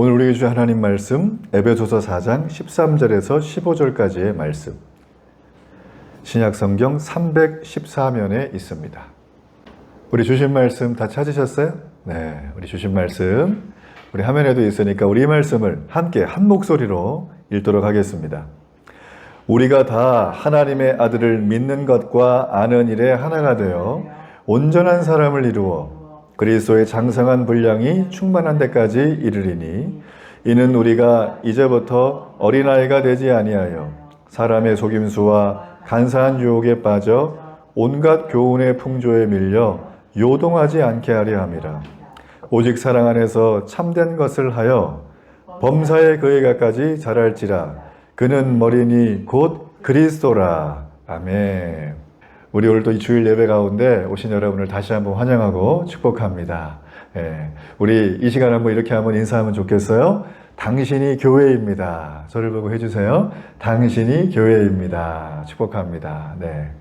오늘 우리에게 주신 하나님 말씀 에베소서 4장 13절에서 15절까지의 말씀, 신약성경 314면에 있습니다. 우리 주신 말씀 다 찾으셨어요? 네, 우리 주신 말씀 우리 화면에도 있으니까 우리 말씀을 함께 한 목소리로 읽도록 하겠습니다. 우리가 다 하나님의 아들을 믿는 것과 아는 일에 하나가 되어 온전한 사람을 이루어 그리스도의 장성한 분량이 충만한 데까지 이르리니, 이는 우리가 이제부터 어린아이가 되지 아니하여 사람의 속임수와 간사한 유혹에 빠져 온갖 교훈의 풍조에 밀려 요동하지 않게 하려 함이라. 오직 사랑 안에서 참된 것을 하여 범사에 그에게까지 자랄지라. 그는 머리니 곧 그리스도라. 아멘. 우리 오늘도 이 주일 예배 가운데 오신 여러분을 다시 한번 환영하고 축복합니다. 우리 이 시간 한번 이렇게 한번 인사하면 좋겠어요. 당신이 교회입니다. 저를 보고 해주세요. 당신이 교회입니다. 축복합니다. 네.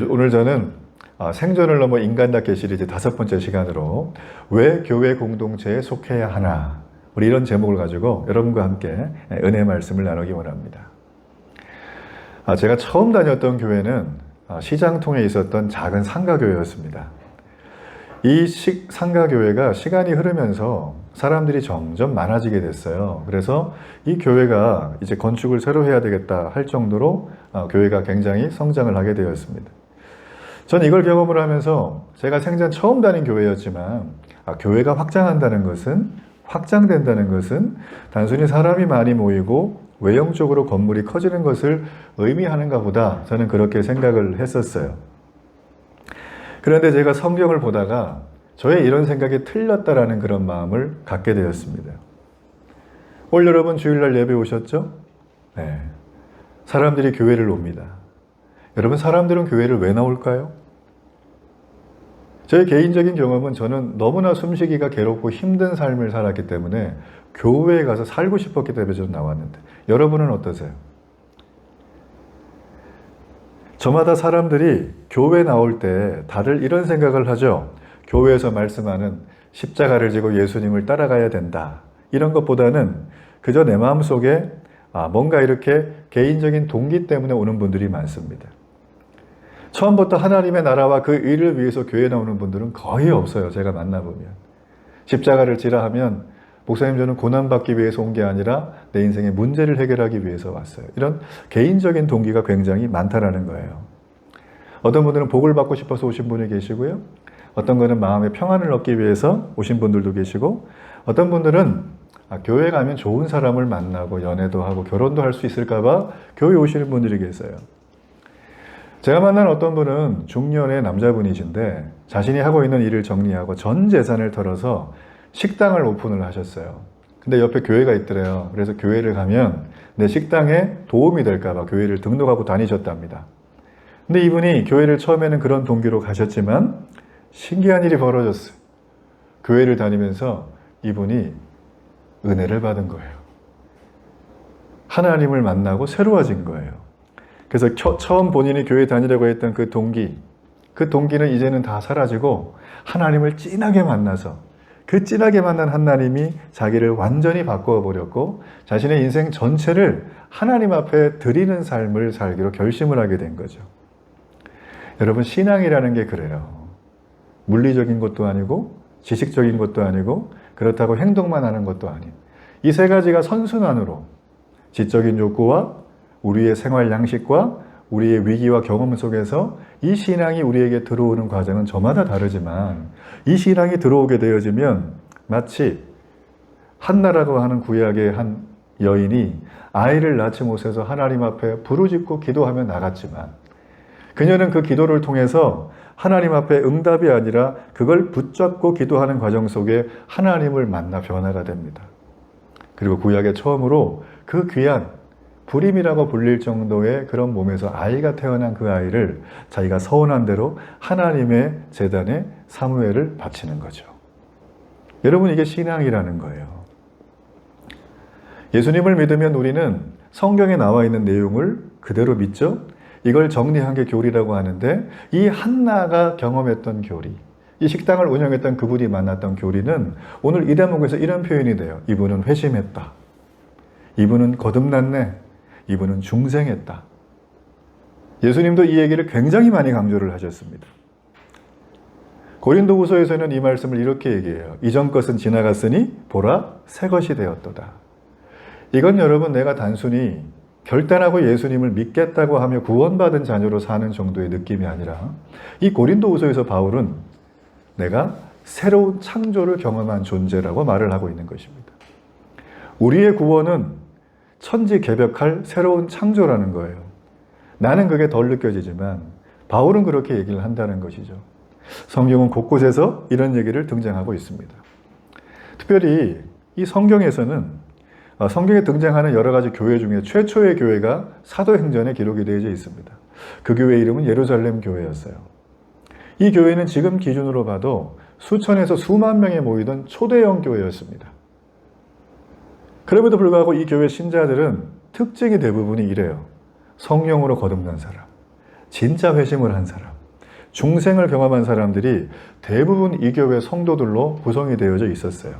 오늘 저는 생존을 넘어 인간답게 시리즈 5번째 시간으로 왜 교회 공동체에 속해야 하나, 우리 이런 제목을 가지고 여러분과 함께 은혜의 말씀을 나누기 원합니다. 제가 처음 다녔던 교회는 시장통에 있었던 작은 상가교회였습니다. 이 상가교회가 시간이 흐르면서 사람들이 점점 많아지게 됐어요. 그래서 이 교회가 이제 건축을 새로 해야 되겠다 할 정도로 교회가 굉장히 성장을 하게 되었습니다. 전 이걸 경험을 하면서 제가 생전 처음 다닌 교회였지만 교회가 확장한다는 것은, 확장된다는 것은 단순히 사람이 많이 모이고 외형적으로 건물이 커지는 것을 의미하는가 보다, 저는 그렇게 생각을 했었어요. 그런데 제가 성경을 보다가 저의 이런 생각이 틀렸다라는 그런 마음을 갖게 되었습니다. 올 여러분 주일날 예배 오셨죠? 네. 사람들이 교회를 옵니다. 여러분, 사람들은 교회를 왜 나올까요? 제 개인적인 경험은 저는 너무나 숨쉬기가 괴롭고 힘든 삶을 살았기 때문에 교회에 가서 살고 싶었기 때문에 저는 나왔는데, 여러분은 어떠세요? 저마다 사람들이 교회 나올 때 다들 이런 생각을 하죠. 교회에서 말씀하는 십자가를 지고 예수님을 따라가야 된다, 이런 것보다는 그저 내 마음속에 뭔가 이렇게 개인적인 동기 때문에 오는 분들이 많습니다. 처음부터 하나님의 나라와 그 일을 위해서 교회에 나오는 분들은 거의 없어요. 제가 만나보면. 십자가를 지라 하면 목사님, 저는 고난받기 위해서 온 게 아니라 내 인생의 문제를 해결하기 위해서 왔어요. 이런 개인적인 동기가 굉장히 많다라는 거예요. 어떤 분들은 복을 받고 싶어서 오신 분이 계시고요. 어떤 분은 마음의 평안을 얻기 위해서 오신 분들도 계시고, 어떤 분들은 교회 가면 좋은 사람을 만나고 연애도 하고 결혼도 할 수 있을까 봐 교회 오시는 분들이 계세요. 제가 만난 어떤 분은 중년의 남자분이신데 자신이 하고 있는 일을 정리하고 전 재산을 털어서 식당을 오픈을 하셨어요. 근데 옆에 교회가 있더래요. 그래서 교회를 가면 내 식당에 도움이 될까 봐 교회를 등록하고 다니셨답니다. 근데 이분이 교회를 처음에는 그런 동기로 가셨지만 신기한 일이 벌어졌어요. 교회를 다니면서 이분이 은혜를 받은 거예요. 하나님을 만나고 새로워진 거예요. 그래서 처음 본인이 교회 다니려고 했던 그 동기는 이제는 다 사라지고 하나님을 진하게 만나서 그 진하게 만난 하나님이 자기를 완전히 바꾸어 버렸고 자신의 인생 전체를 하나님 앞에 드리는 삶을 살기로 결심을 하게 된 거죠. 여러분, 신앙이라는 게 그래요. 물리적인 것도 아니고 지식적인 것도 아니고 그렇다고 행동만 하는 것도 아닌, 이 세 가지가 선순환으로 지적인 욕구와 우리의 생활 양식과 우리의 위기와 경험 속에서 이 신앙이 우리에게 들어오는 과정은 저마다 다르지만, 이 신앙이 들어오게 되어지면 마치 한나라고 하는 구약의 한 여인이 아이를 낳지 못해서 하나님 앞에 부르짖고 기도하며 나갔지만, 그녀는 그 기도를 통해서 하나님 앞에 응답이 아니라 그걸 붙잡고 기도하는 과정 속에 하나님을 만나 변화가 됩니다. 그리고 구약의 처음으로 그 귀한 불임이라고 불릴 정도의 그런 몸에서 아이가 태어난 그 아이를 자기가 서원한 대로 하나님의 제단에 사무엘을 바치는 거죠. 여러분, 이게 신앙이라는 거예요. 예수님을 믿으면 우리는 성경에 나와 있는 내용을 그대로 믿죠. 이걸 정리한 게 교리라고 하는데, 이 한나가 경험했던 교리, 이 식당을 운영했던 그분이 만났던 교리는 오늘 이 대목에서 이런 표현이 돼요. 이분은 회심했다. 이분은 거듭났네. 이분은 중생했다. 예수님도 이 얘기를 굉장히 많이 강조를 하셨습니다. 고린도후서에서는 이 말씀을 이렇게 얘기해요. 이전 것은 지나갔으니 보라 새 것이 되었도다. 이건 여러분 내가 단순히 결단하고 예수님을 믿겠다고 하며 구원받은 자녀로 사는 정도의 느낌이 아니라 이 고린도후서에서 바울은 내가 새로운 창조를 경험한 존재라고 말을 하고 있는 것입니다. 우리의 구원은 천지개벽할 새로운 창조라는 거예요. 나는 그게 덜 느껴지지만 바울은 그렇게 얘기를 한다는 것이죠. 성경은 곳곳에서 이런 얘기를 등장하고 있습니다. 특별히 이 성경에서는 성경에 등장하는 여러 가지 교회 중에 최초의 교회가 사도행전에 기록이 되어져 있습니다. 그 교회 이름은 예루살렘 교회였어요. 이 교회는 지금 기준으로 봐도 수천에서 수만 명이 모이던 초대형 교회였습니다. 그럼에도 불구하고 이 교회 신자들은 특징이 대부분이 이래요. 성령으로 거듭난 사람, 진짜 회심을 한 사람, 중생을 경험한 사람들이 대부분 이 교회 성도들로 구성이 되어져 있었어요.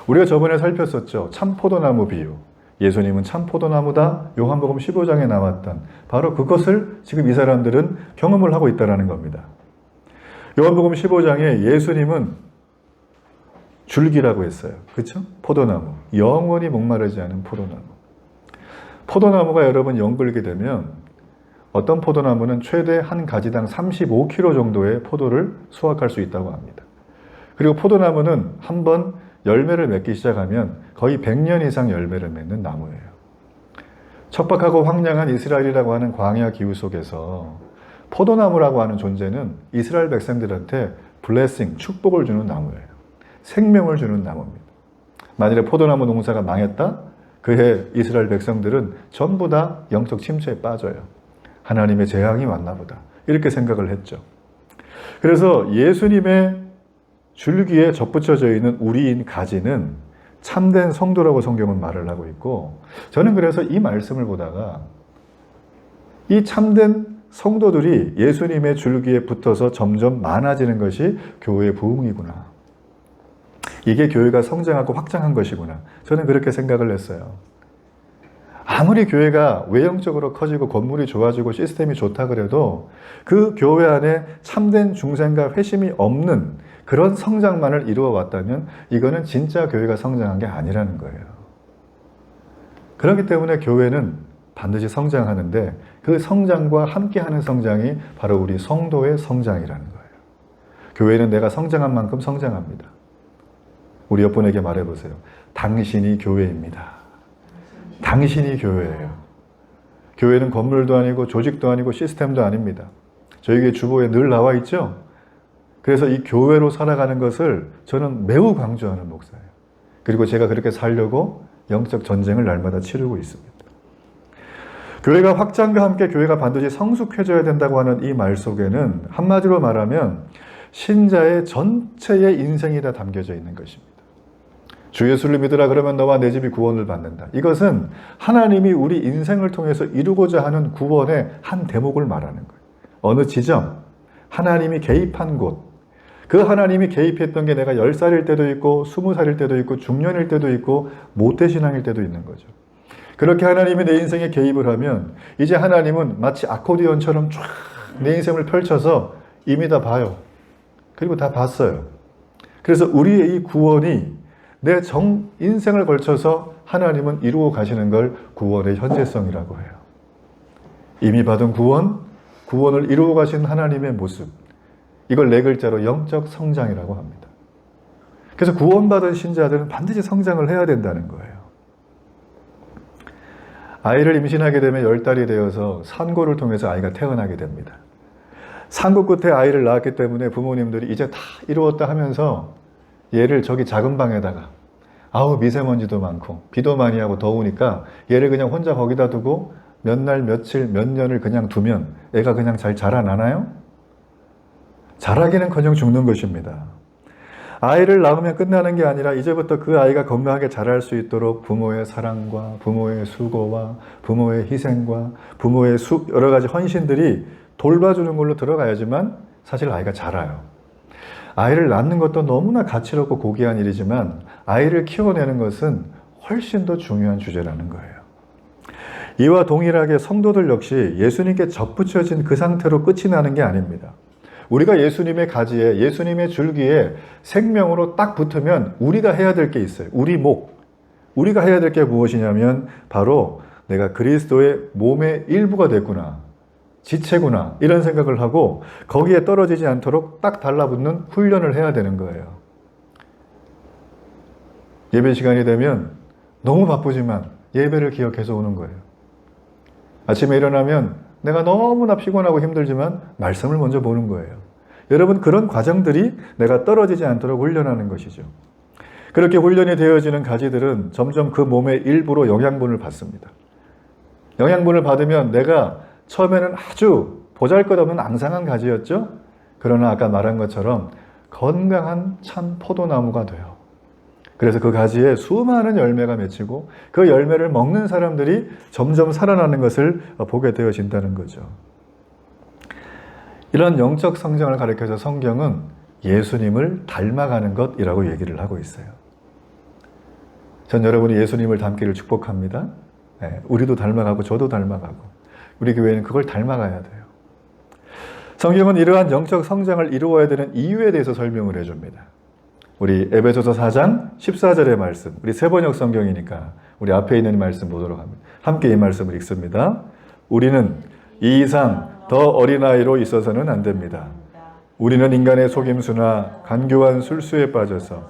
우리가 저번에 살폈었죠. 참포도나무 비유. 예수님은 참포도나무다. 요한복음 15장에 나왔던 바로 그것을 지금 이 사람들은 경험을 하고 있다는 겁니다. 요한복음 15장에 예수님은 줄기라고 했어요. 그렇죠? 포도나무. 영원히 목마르지 않은 포도나무. 포도나무가 여러분 연글게 되면 어떤 포도나무는 최대 한 가지당 35kg 정도의 포도를 수확할 수 있다고 합니다. 그리고 포도나무는 한번 열매를 맺기 시작하면 거의 100년 이상 열매를 맺는 나무예요. 척박하고 황량한 이스라엘이라고 하는 광야 기후 속에서 포도나무라고 하는 존재는 이스라엘 백성들한테 블레싱, 축복을 주는 나무예요. 생명을 주는 나무입니다. 만일에 포도나무 농사가 망했다? 그해 이스라엘 백성들은 전부 다 영적 침체에 빠져요. 하나님의 재앙이 왔나 보다. 이렇게 생각을 했죠. 그래서 예수님의 줄기에 접붙여져 있는 우리인 가지는 참된 성도라고 성경은 말을 하고 있고, 저는 그래서 이 말씀을 보다가 이 참된 성도들이 예수님의 줄기에 붙어서 점점 많아지는 것이 교회의 부흥이구나. 이게 교회가 성장하고 확장한 것이구나. 저는 그렇게 생각을 했어요. 아무리 교회가 외형적으로 커지고 건물이 좋아지고 시스템이 좋다 그래도 그 교회 안에 참된 중생과 회심이 없는 그런 성장만을 이루어 왔다면 이거는 진짜 교회가 성장한 게 아니라는 거예요. 그렇기 때문에 교회는 반드시 성장하는데 그 성장과 함께하는 성장이 바로 우리 성도의 성장이라는 거예요. 교회는 내가 성장한 만큼 성장합니다. 우리 옆분에게 말해보세요. 당신이 교회입니다. 당신이 교회예요. 교회는 건물도 아니고 조직도 아니고 시스템도 아닙니다. 저희 주보에 늘 나와 있죠? 그래서 이 교회로 살아가는 것을 저는 매우 강조하는 목사예요. 그리고 제가 그렇게 살려고 영적 전쟁을 날마다 치르고 있습니다. 교회가 확장과 함께 교회가 반드시 성숙해져야 된다고 하는 이 말 속에는 한마디로 말하면 신자의 전체의 인생이 다 담겨져 있는 것입니다. 주 예수를 믿으라 그러면 너와 내 집이 구원을 받는다. 이것은 하나님이 우리 인생을 통해서 이루고자 하는 구원의 한 대목을 말하는 거예요. 어느 지점, 하나님이 개입한 곳, 그 하나님이 개입했던 게 내가 10살일 때도 있고 20살일 때도 있고 중년일 때도 있고 모태신앙일 때도 있는 거죠. 그렇게 하나님이 내 인생에 개입을 하면 이제 하나님은 마치 아코디언처럼 쫙 내 인생을 펼쳐서 이미 다 봐요. 그리고 다 봤어요. 그래서 우리의 이 구원이 내 인생을 걸쳐서 하나님은 이루어 가시는 걸 구원의 현재성이라고 해요. 이미 받은 구원을 이루어 가신 하나님의 모습, 이걸 네 글자로 영적 성장이라고 합니다. 그래서 구원받은 신자들은 반드시 성장을 해야 된다는 거예요. 아이를 임신하게 되면 10달이 되어서 산고를 통해서 아이가 태어나게 됩니다. 산고 끝에 아이를 낳았기 때문에 부모님들이 이제 다 이루었다 하면서 얘를 저기 작은 방에다가 아우 미세먼지도 많고 비도 많이 하고 더우니까 얘를 그냥 혼자 거기다 두고 몇 날 며칠 몇 년을 그냥 두면 애가 그냥 잘 자라나나요? 자라기는커녕 죽는 것입니다. 아이를 낳으면 끝나는 게 아니라 이제부터 그 아이가 건강하게 자랄 수 있도록 부모의 사랑과 부모의 수고와 부모의 희생과 부모의 여러 가지 헌신들이 돌봐주는 걸로 들어가야지만 사실 아이가 자라요. 아이를 낳는 것도 너무나 가치롭고 고귀한 일이지만 아이를 키워내는 것은 훨씬 더 중요한 주제라는 거예요. 이와 동일하게 성도들 역시 예수님께 접붙여진 그 상태로 끝이 나는 게 아닙니다. 우리가 예수님의 가지에, 예수님의 줄기에 생명으로 딱 붙으면 우리가 해야 될 게 있어요. 우리 목. 우리가 해야 될 게 무엇이냐면 바로 내가 그리스도의 몸의 일부가 됐구나. 지체구나. 이런 생각을 하고 거기에 떨어지지 않도록 딱 달라붙는 훈련을 해야 되는 거예요. 예배 시간이 되면 너무 바쁘지만 예배를 기억해서 오는 거예요. 아침에 일어나면 내가 너무나 피곤하고 힘들지만 말씀을 먼저 보는 거예요. 여러분, 그런 과정들이 내가 떨어지지 않도록 훈련하는 것이죠. 그렇게 훈련이 되어지는 가지들은 점점 그 몸의 일부로 영양분을 받습니다. 영양분을 받으면 내가 처음에는 아주 보잘것없는 앙상한 가지였죠. 그러나 아까 말한 것처럼 건강한 참 포도나무가 돼요. 그래서 그 가지에 수많은 열매가 맺히고 그 열매를 먹는 사람들이 점점 살아나는 것을 보게 되어진다는 거죠. 이런 영적 성장을 가리켜서 성경은 예수님을 닮아가는 것이라고 얘기를 하고 있어요. 전 여러분이 예수님을 닮기를 축복합니다. 네, 우리도 닮아가고 저도 닮아가고 우리 교회는 그걸 닮아가야 돼요. 성경은 이러한 영적 성장을 이루어야 되는 이유에 대해서 설명을 해줍니다. 우리 에베소서 4장 14절의 말씀, 우리 세번역 성경이니까 우리 앞에 있는 말씀 보도록 합니다. 함께 이 말씀을 읽습니다. 우리는 이 이상 더 어린아이로 있어서는 안 됩니다. 우리는 인간의 속임수나 간교한 술수에 빠져서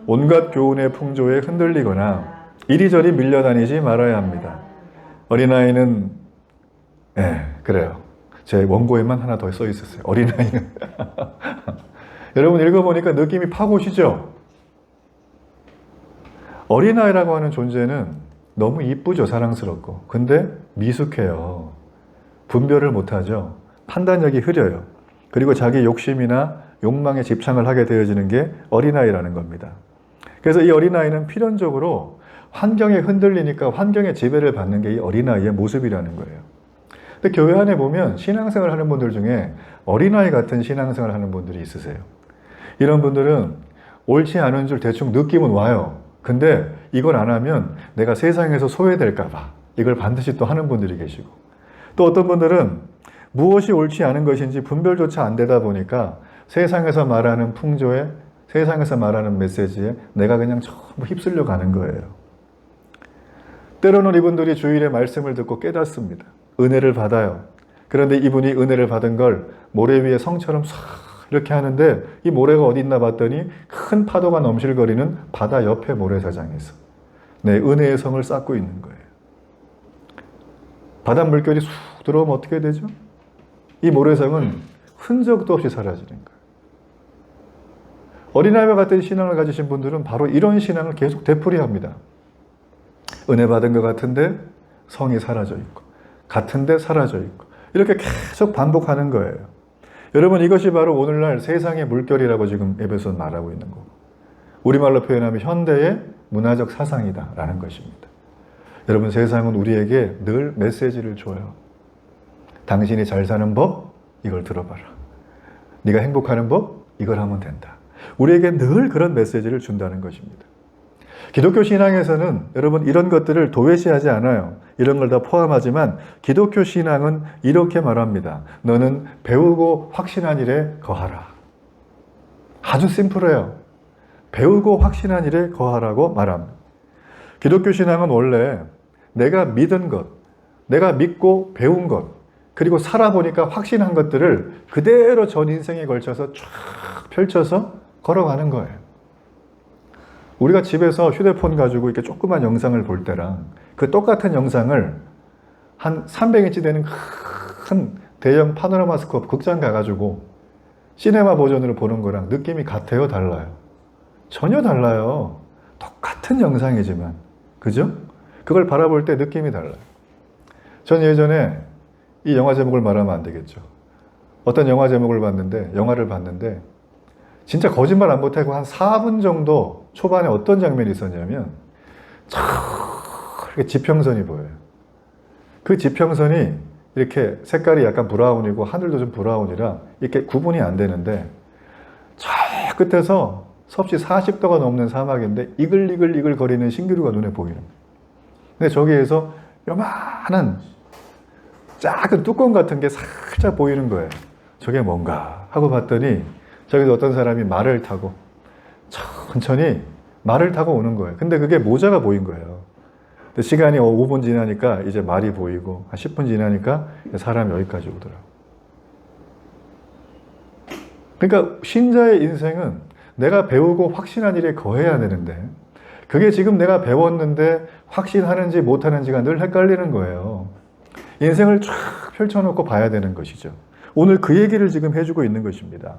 온갖 교훈의 풍조에 흔들리거나 이리저리 밀려다니지 말아야 합니다. 어린아이는 그래요. 제 원고에만 하나 더 써 있었어요. 어린아이는 여러분 읽어보니까 느낌이 팍 오시죠? 어린아이라고 하는 존재는 너무 이쁘죠. 사랑스럽고. 근데 미숙해요. 분별을 못하죠. 판단력이 흐려요. 그리고 자기 욕심이나 욕망에 집착을 하게 되어지는 게 어린아이라는 겁니다. 그래서 이 어린아이는 필연적으로 환경에 흔들리니까 환경의 지배를 받는 게 이 어린아이의 모습이라는 거예요. 근데 교회 안에 보면 신앙생활 하는 분들 중에 어린아이 같은 신앙생활 하는 분들이 있으세요. 이런 분들은 옳지 않은 줄 대충 느낌은 와요. 근데 이걸 안 하면 내가 세상에서 소외될까 봐 이걸 반드시 또 하는 분들이 계시고, 또 어떤 분들은 무엇이 옳지 않은 것인지 분별조차 안 되다 보니까 세상에서 말하는 풍조에, 세상에서 말하는 메시지에 내가 그냥 전부 휩쓸려 가는 거예요. 때로는 이분들이 주일에 말씀을 듣고 깨닫습니다. 은혜를 받아요. 그런데 이분이 은혜를 받은 걸 모래 위에 성처럼 싹 이렇게 하는데 이 모래가 어디 있나 봤더니 큰 파도가 넘실거리는 바다 옆에 모래사장에서 내 은혜의 성을 쌓고 있는 거예요. 바닷 물결이 쑥 들어오면 어떻게 되죠? 이 모래성은 흔적도 없이 사라지는 거예요. 어린아이와 같은 신앙을 가지신 분들은 바로 이런 신앙을 계속 되풀이합니다. 은혜 받은 것 같은데 성이 사라져 있고, 같은데 사라져 있고, 이렇게 계속 반복하는 거예요. 여러분, 이것이 바로 오늘날 세상의 물결이라고 지금 에베소는 말하고 있는 거고, 우리말로 표현하면 현대의 문화적 사상이다라는 것입니다. 여러분, 세상은 우리에게 늘 메시지를 줘요. 당신이 잘 사는 법, 이걸 들어봐라. 네가 행복하는 법, 이걸 하면 된다. 우리에게 늘 그런 메시지를 준다는 것입니다. 기독교 신앙에서는 여러분 이런 것들을 도외시하지 않아요. 이런 걸 다 포함하지만 기독교 신앙은 이렇게 말합니다. 너는 배우고 확신한 일에 거하라. 아주 심플해요. 배우고 확신한 일에 거하라고 말합니다. 기독교 신앙은 원래 내가 믿은 것, 내가 믿고 배운 것, 그리고 살아보니까 확신한 것들을 그대로 전 인생에 걸쳐서 쫙 펼쳐서 걸어가는 거예요. 우리가 집에서 휴대폰 가지고 이렇게 조그만 영상을 볼 때랑 그 똑같은 영상을 한 300인치 되는 큰 대형 파노라마 스코프 극장 가가지고 시네마 버전으로 보는 거랑 느낌이 같아요? 달라요? 전혀 달라요. 똑같은 영상이지만. 그죠? 그걸 바라볼 때 느낌이 달라요. 전 예전에 이 영화 제목을 말하면 안 되겠죠. 어떤 영화 제목을 봤는데, 영화를 봤는데 진짜 거짓말 안 못하고 한 4분 정도 초반에 어떤 장면이 있었냐면 이렇게 지평선이 보여요. 그 지평선이 이렇게 색깔이 약간 브라운이고 하늘도 좀 브라운이라 이렇게 구분이 안 되는데 끝에서 섭씨 40도가 넘는 사막인데 이글이글 거리는 신기루가 눈에 보이는 거예요. 근데 저기에서 요만한 작은 뚜껑 같은 게 살짝 보이는 거예요. 저게 뭔가 하고 봤더니 저기서 어떤 사람이 말을 타고 천천히 말을 타고 오는 거예요. 근데 그게 모자가 보인 거예요. 근데 시간이 5분 지나니까 이제 말이 보이고 한 10분 지나니까 사람이 여기까지 오더라고요. 그러니까 신자의 인생은 내가 배우고 확신한 일에 거해야 되는데 그게 지금 내가 배웠는데 확신하는지 못하는지가 늘 헷갈리는 거예요. 인생을 쫙 펼쳐놓고 봐야 되는 것이죠. 오늘 그 얘기를 지금 해주고 있는 것입니다.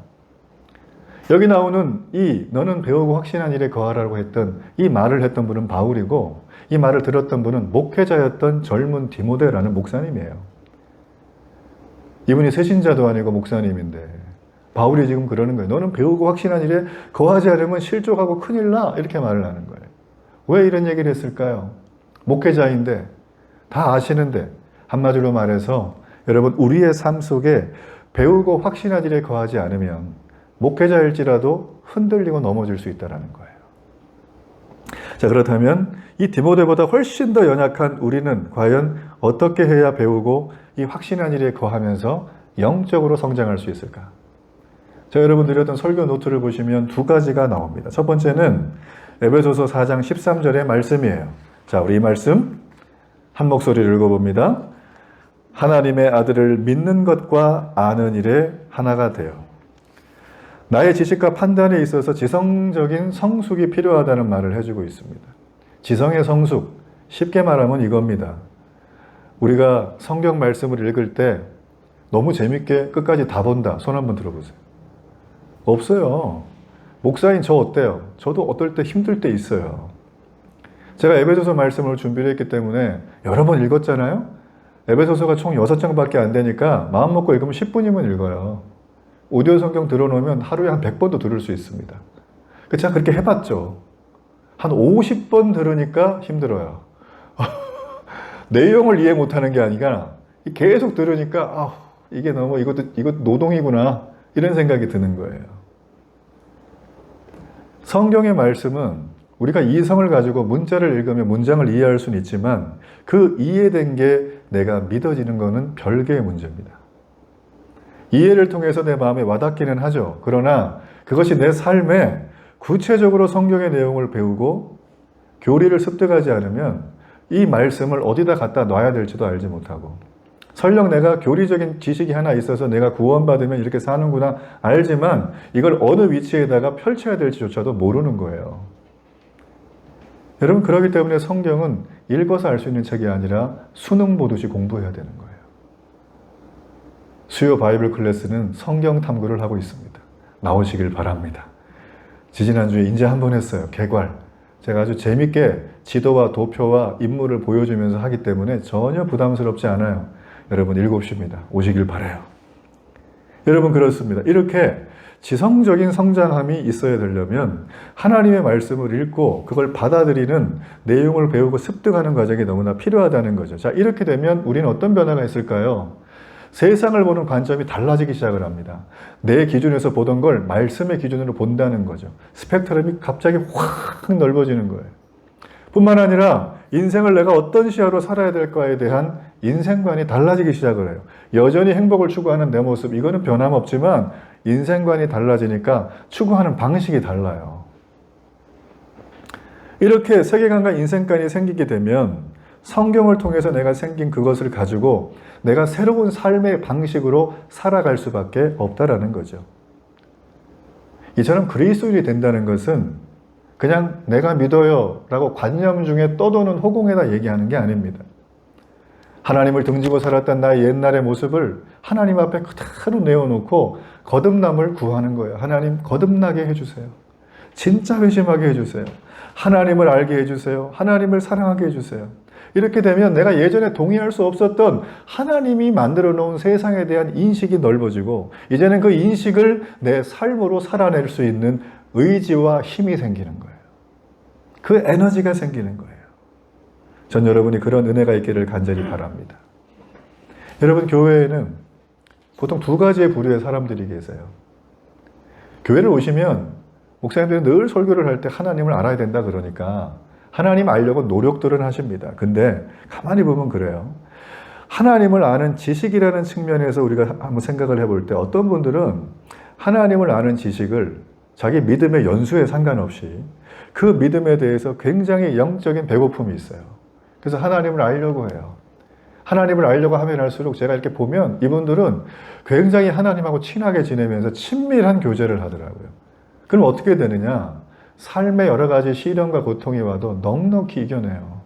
여기 나오는 이 너는 배우고 확신한 일에 거하라고 했던 이 말을 했던 분은 바울이고 이 말을 들었던 분은 목회자였던 젊은 디모데라는 목사님이에요. 이분이 새신자도 아니고 목사님인데 바울이 지금 그러는 거예요. 너는 배우고 확신한 일에 거하지 않으면 실족하고 큰일 나 이렇게 말을 하는 거예요. 왜 이런 얘기를 했을까요? 목회자인데 다 아시는데 한마디로 말해서 여러분 우리의 삶 속에 배우고 확신한 일에 거하지 않으면 목회자일지라도 흔들리고 넘어질 수 있다는 거예요. 자, 그렇다면 이 디모데보다 훨씬 더 연약한 우리는 과연 어떻게 해야 배우고 이 확신한 일에 거하면서 영적으로 성장할 수 있을까? 제가 여러분 드렸던 설교 노트를 보시면 두 가지가 나옵니다. 첫 번째는 에베소서 4장 13절의 말씀이에요. 자, 우리 이 말씀 한 목소리를 읽어봅니다. 하나님의 아들을 믿는 것과 아는 일에 하나가 되어 나의 지식과 판단에 있어서 지성적인 성숙이 필요하다는 말을 해주고 있습니다. 지성의 성숙, 쉽게 말하면 이겁니다. 우리가 성경 말씀을 읽을 때 너무 재밌게 끝까지 다 본다. 손 한번 들어보세요. 없어요. 목사인 저 어때요? 저도 어떨 때 힘들 때 있어요. 제가 에베소서 말씀을 준비를 했기 때문에 여러 번 읽었잖아요. 에베소서가 총 6장밖에 안 되니까 마음 먹고 읽으면 10분이면 읽어요. 오디오 성경 들어놓으면 하루에 한 100번도 들을 수 있습니다. 제가 그렇게 해봤죠. 한 50번 들으니까 힘들어요. 내용을 이해 못하는 게 아니라 계속 들으니까 이게 너무 이것 노동이구나 이런 생각이 드는 거예요. 성경의 말씀은 우리가 이성을 가지고 문자를 읽으면 문장을 이해할 수는 있지만 그 이해된 게 내가 믿어지는 것은 별개의 문제입니다. 이해를 통해서 내 마음에 와닿기는 하죠. 그러나 그것이 내 삶에 구체적으로 성경의 내용을 배우고 교리를 습득하지 않으면 이 말씀을 어디다 갖다 놔야 될지도 알지 못하고 설령 내가 교리적인 지식이 하나 있어서 내가 구원받으면 이렇게 사는구나 알지만 이걸 어느 위치에다가 펼쳐야 될지조차도 모르는 거예요. 여러분 그렇기 때문에 성경은 읽어서 알 수 있는 책이 아니라 수능 보듯이 공부해야 되는 거예요. 수요 바이블 클래스는 성경 탐구를 하고 있습니다. 나오시길 바랍니다. 지지난주에 인제 한 번 했어요. 개괄. 제가 아주 재밌게 지도와 도표와 인물을 보여주면서 하기 때문에 전혀 부담스럽지 않아요. 여러분 7시입니다. 오시길 바라요. 여러분 그렇습니다. 이렇게 지성적인 성장함이 있어야 되려면 하나님의 말씀을 읽고 그걸 받아들이는 내용을 배우고 습득하는 과정이 너무나 필요하다는 거죠. 자, 이렇게 되면 우리는 어떤 변화가 있을까요? 세상을 보는 관점이 달라지기 시작을 합니다. 내 기준에서 보던 걸 말씀의 기준으로 본다는 거죠. 스펙트럼이 갑자기 확 넓어지는 거예요. 뿐만 아니라 인생을 내가 어떤 시야로 살아야 될까에 대한 인생관이 달라지기 시작을 해요. 여전히 행복을 추구하는 내 모습, 이거는 변함없지만 인생관이 달라지니까 추구하는 방식이 달라요. 이렇게 세계관과 인생관이 생기게 되면 성경을 통해서 내가 생긴 그것을 가지고 내가 새로운 삶의 방식으로 살아갈 수밖에 없다라는 거죠. 이처럼 그리스도인이 된다는 것은 그냥 내가 믿어요 라고 관념 중에 떠도는 허공에다 얘기하는 게 아닙니다. 하나님을 등지고 살았던 나의 옛날의 모습을 하나님 앞에 그대로 내어놓고 거듭남을 구하는 거예요. 하나님 거듭나게 해주세요. 진짜 회심하게 해주세요. 하나님을 알게 해주세요. 하나님을 사랑하게 해주세요. 이렇게 되면 내가 예전에 동의할 수 없었던 하나님이 만들어 놓은 세상에 대한 인식이 넓어지고 이제는 그 인식을 내 삶으로 살아낼 수 있는 의지와 힘이 생기는 거예요. 그 에너지가 생기는 거예요. 전 여러분이 그런 은혜가 있기를 간절히 바랍니다. 여러분 교회에는 보통 두 가지의 부류의 사람들이 계세요. 교회를 오시면 목사님들이 늘 설교를 할 때 하나님을 알아야 된다 그러니까 하나님 알려고 노력들은 하십니다. 근데 가만히 보면 그래요. 하나님을 아는 지식이라는 측면에서 우리가 한번 생각을 해볼 때 어떤 분들은 하나님을 아는 지식을 자기 믿음의 연수에 상관없이 그 믿음에 대해서 굉장히 영적인 배고픔이 있어요. 그래서 하나님을 알려고 해요. 하나님을 알려고 하면 할수록 제가 이렇게 보면 이분들은 굉장히 하나님하고 친하게 지내면서 친밀한 교제를 하더라고요. 그럼 어떻게 되느냐? 삶의 여러 가지 시련과 고통이 와도 넉넉히 이겨내요.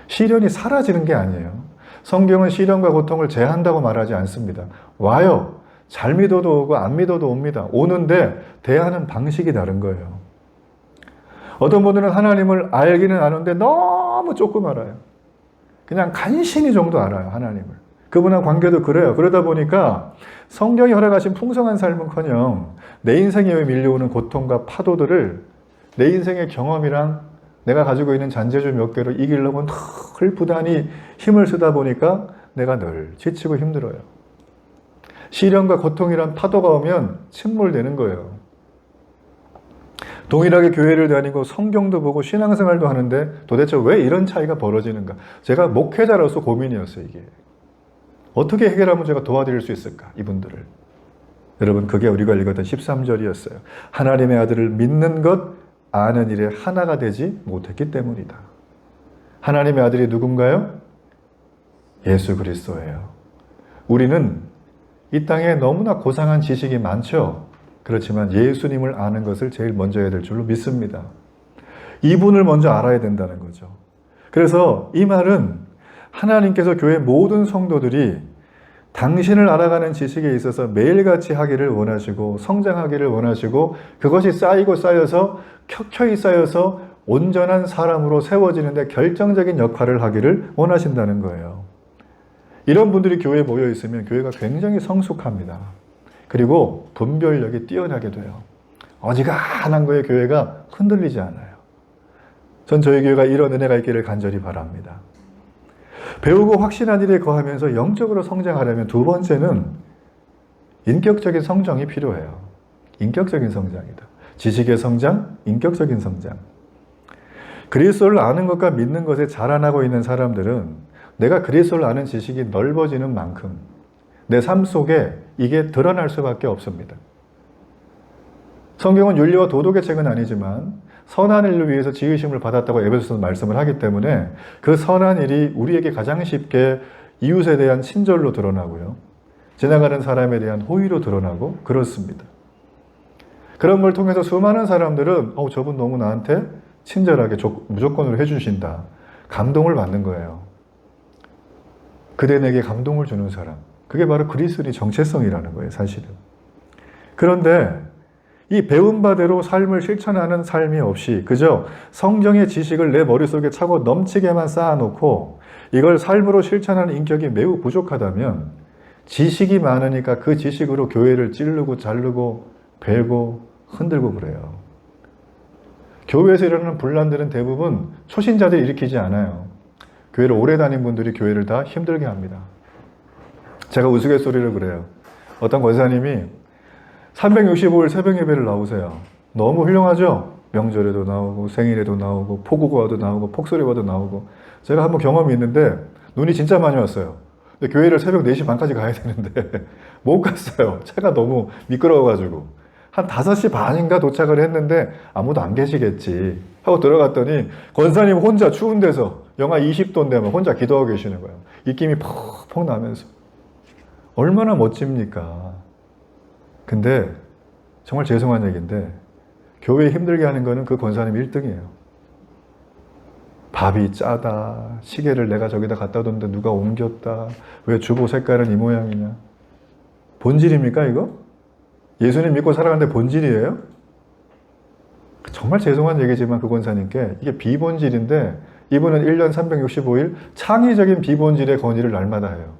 시련이 사라지는 게 아니에요. 성경은 시련과 고통을 제한다고 말하지 않습니다. 와요. 잘 믿어도 오고 안 믿어도 옵니다. 오는데 대하는 방식이 다른 거예요. 어떤 분들은 하나님을 알기는 아는데 너무 조금 알아요. 그냥 간신히 정도 알아요, 하나님을. 그분하고 관계도 그래요. 그러다 보니까 성경이 허락하신 풍성한 삶은커녕 내 인생에 밀려오는 고통과 파도들을 내 인생의 경험이랑 내가 가지고 있는 잔재주 몇 개로 이기려면 늘 부단히 힘을 쓰다 보니까 내가 늘 지치고 힘들어요. 시련과 고통이란 파도가 오면 침몰되는 거예요. 동일하게 교회를 다니고 성경도 보고 신앙생활도 하는데 도대체 왜 이런 차이가 벌어지는가? 제가 목회자로서 고민이었어요, 이게. 어떻게 해결하면 제가 도와드릴 수 있을까, 이분들을. 여러분, 그게 우리가 읽었던 13절이었어요. 하나님의 아들을 믿는 것, 아는 일에 하나가 되지 못했기 때문이다. 하나님의 아들이 누군가요? 예수 그리스도예요. 우리는 이 땅에 너무나 고상한 지식이 많죠. 그렇지만 예수님을 아는 것을 제일 먼저 해야 될 줄로 믿습니다. 이분을 먼저 알아야 된다는 거죠. 그래서 이 말은 하나님께서 교회 모든 성도들이 당신을 알아가는 지식에 있어서 매일같이 하기를 원하시고 성장하기를 원하시고 그것이 쌓이고 쌓여서 켜켜이 쌓여서 온전한 사람으로 세워지는데 결정적인 역할을 하기를 원하신다는 거예요. 이런 분들이 교회에 모여 있으면 교회가 굉장히 성숙합니다. 그리고 분별력이 뛰어나게 돼요. 어지간한 거에 교회가 흔들리지 않아요. 전 저희 교회가 이런 은혜가 있기를 간절히 바랍니다. 배우고 확신한 일에 거하면서 영적으로 성장하려면 두 번째는 인격적인 성장이 필요해요. 인격적인 성장이다. 지식의 성장, 인격적인 성장. 그리스도를 아는 것과 믿는 것에 자라나고 있는 사람들은 내가 그리스도를 아는 지식이 넓어지는 만큼 내 삶 속에 이게 드러날 수밖에 없습니다. 성경은 윤리와 도덕의 책은 아니지만 선한 일을 위해서 지으심을 받았다고 에베소서 말씀을 하기 때문에 그 선한 일이 우리에게 가장 쉽게 이웃에 대한 친절로 드러나고요. 지나가는 사람에 대한 호의로 드러나고 그렇습니다. 그런 걸 통해서 수많은 사람들은 저분 너무 나한테 친절하게 무조건으로 해주신다. 감동을 받는 거예요. 그대 내게 감동을 주는 사람. 그게 바로 그리스도의 정체성이라는 거예요, 사실은. 그런데 이 배운 바대로 삶을 실천하는 삶이 없이 그저 성경의 지식을 내 머릿속에 차고 넘치게만 쌓아놓고 이걸 삶으로 실천하는 인격이 매우 부족하다면 지식이 많으니까 그 지식으로 교회를 찌르고 자르고 베고 흔들고 그래요. 교회에서 일어나는 분란들은 대부분 초신자들이 일으키지 않아요. 교회를 오래 다닌 분들이 교회를 다 힘들게 합니다. 제가 우스갯소리를 그래요. 어떤 권사님이 365일 새벽 예배를 나오세요. 너무 훌륭하죠? 명절에도 나오고 생일에도 나오고 포구과도 나오고 폭설이와도 나오고 제가 한번 경험이 있는데 눈이 진짜 많이 왔어요. 근데 교회를 새벽 4시 반까지 가야 되는데 못 갔어요. 차가 너무 미끄러워가지고 한 5시 반인가 도착을 했는데 아무도 안 계시겠지 하고 들어갔더니 권사님 혼자 추운 데서 영하 20도인데 혼자 기도하고 계시는 거예요. 입김이 퍽퍽 나면서 얼마나 멋집니까? 근데 정말 죄송한 얘기인데 교회 힘들게 하는 거는 그 권사님 1등이에요. 밥이 짜다, 시계를 내가 저기다 갖다 뒀는데 누가 옮겼다, 왜 주보 색깔은 이 모양이냐. 본질입니까 이거? 예수님 믿고 살아가는데 본질이에요? 정말 죄송한 얘기지만 그 권사님께 이게 비본질인데 이분은 1년 365일 창의적인 비본질의 건의를 날마다 해요.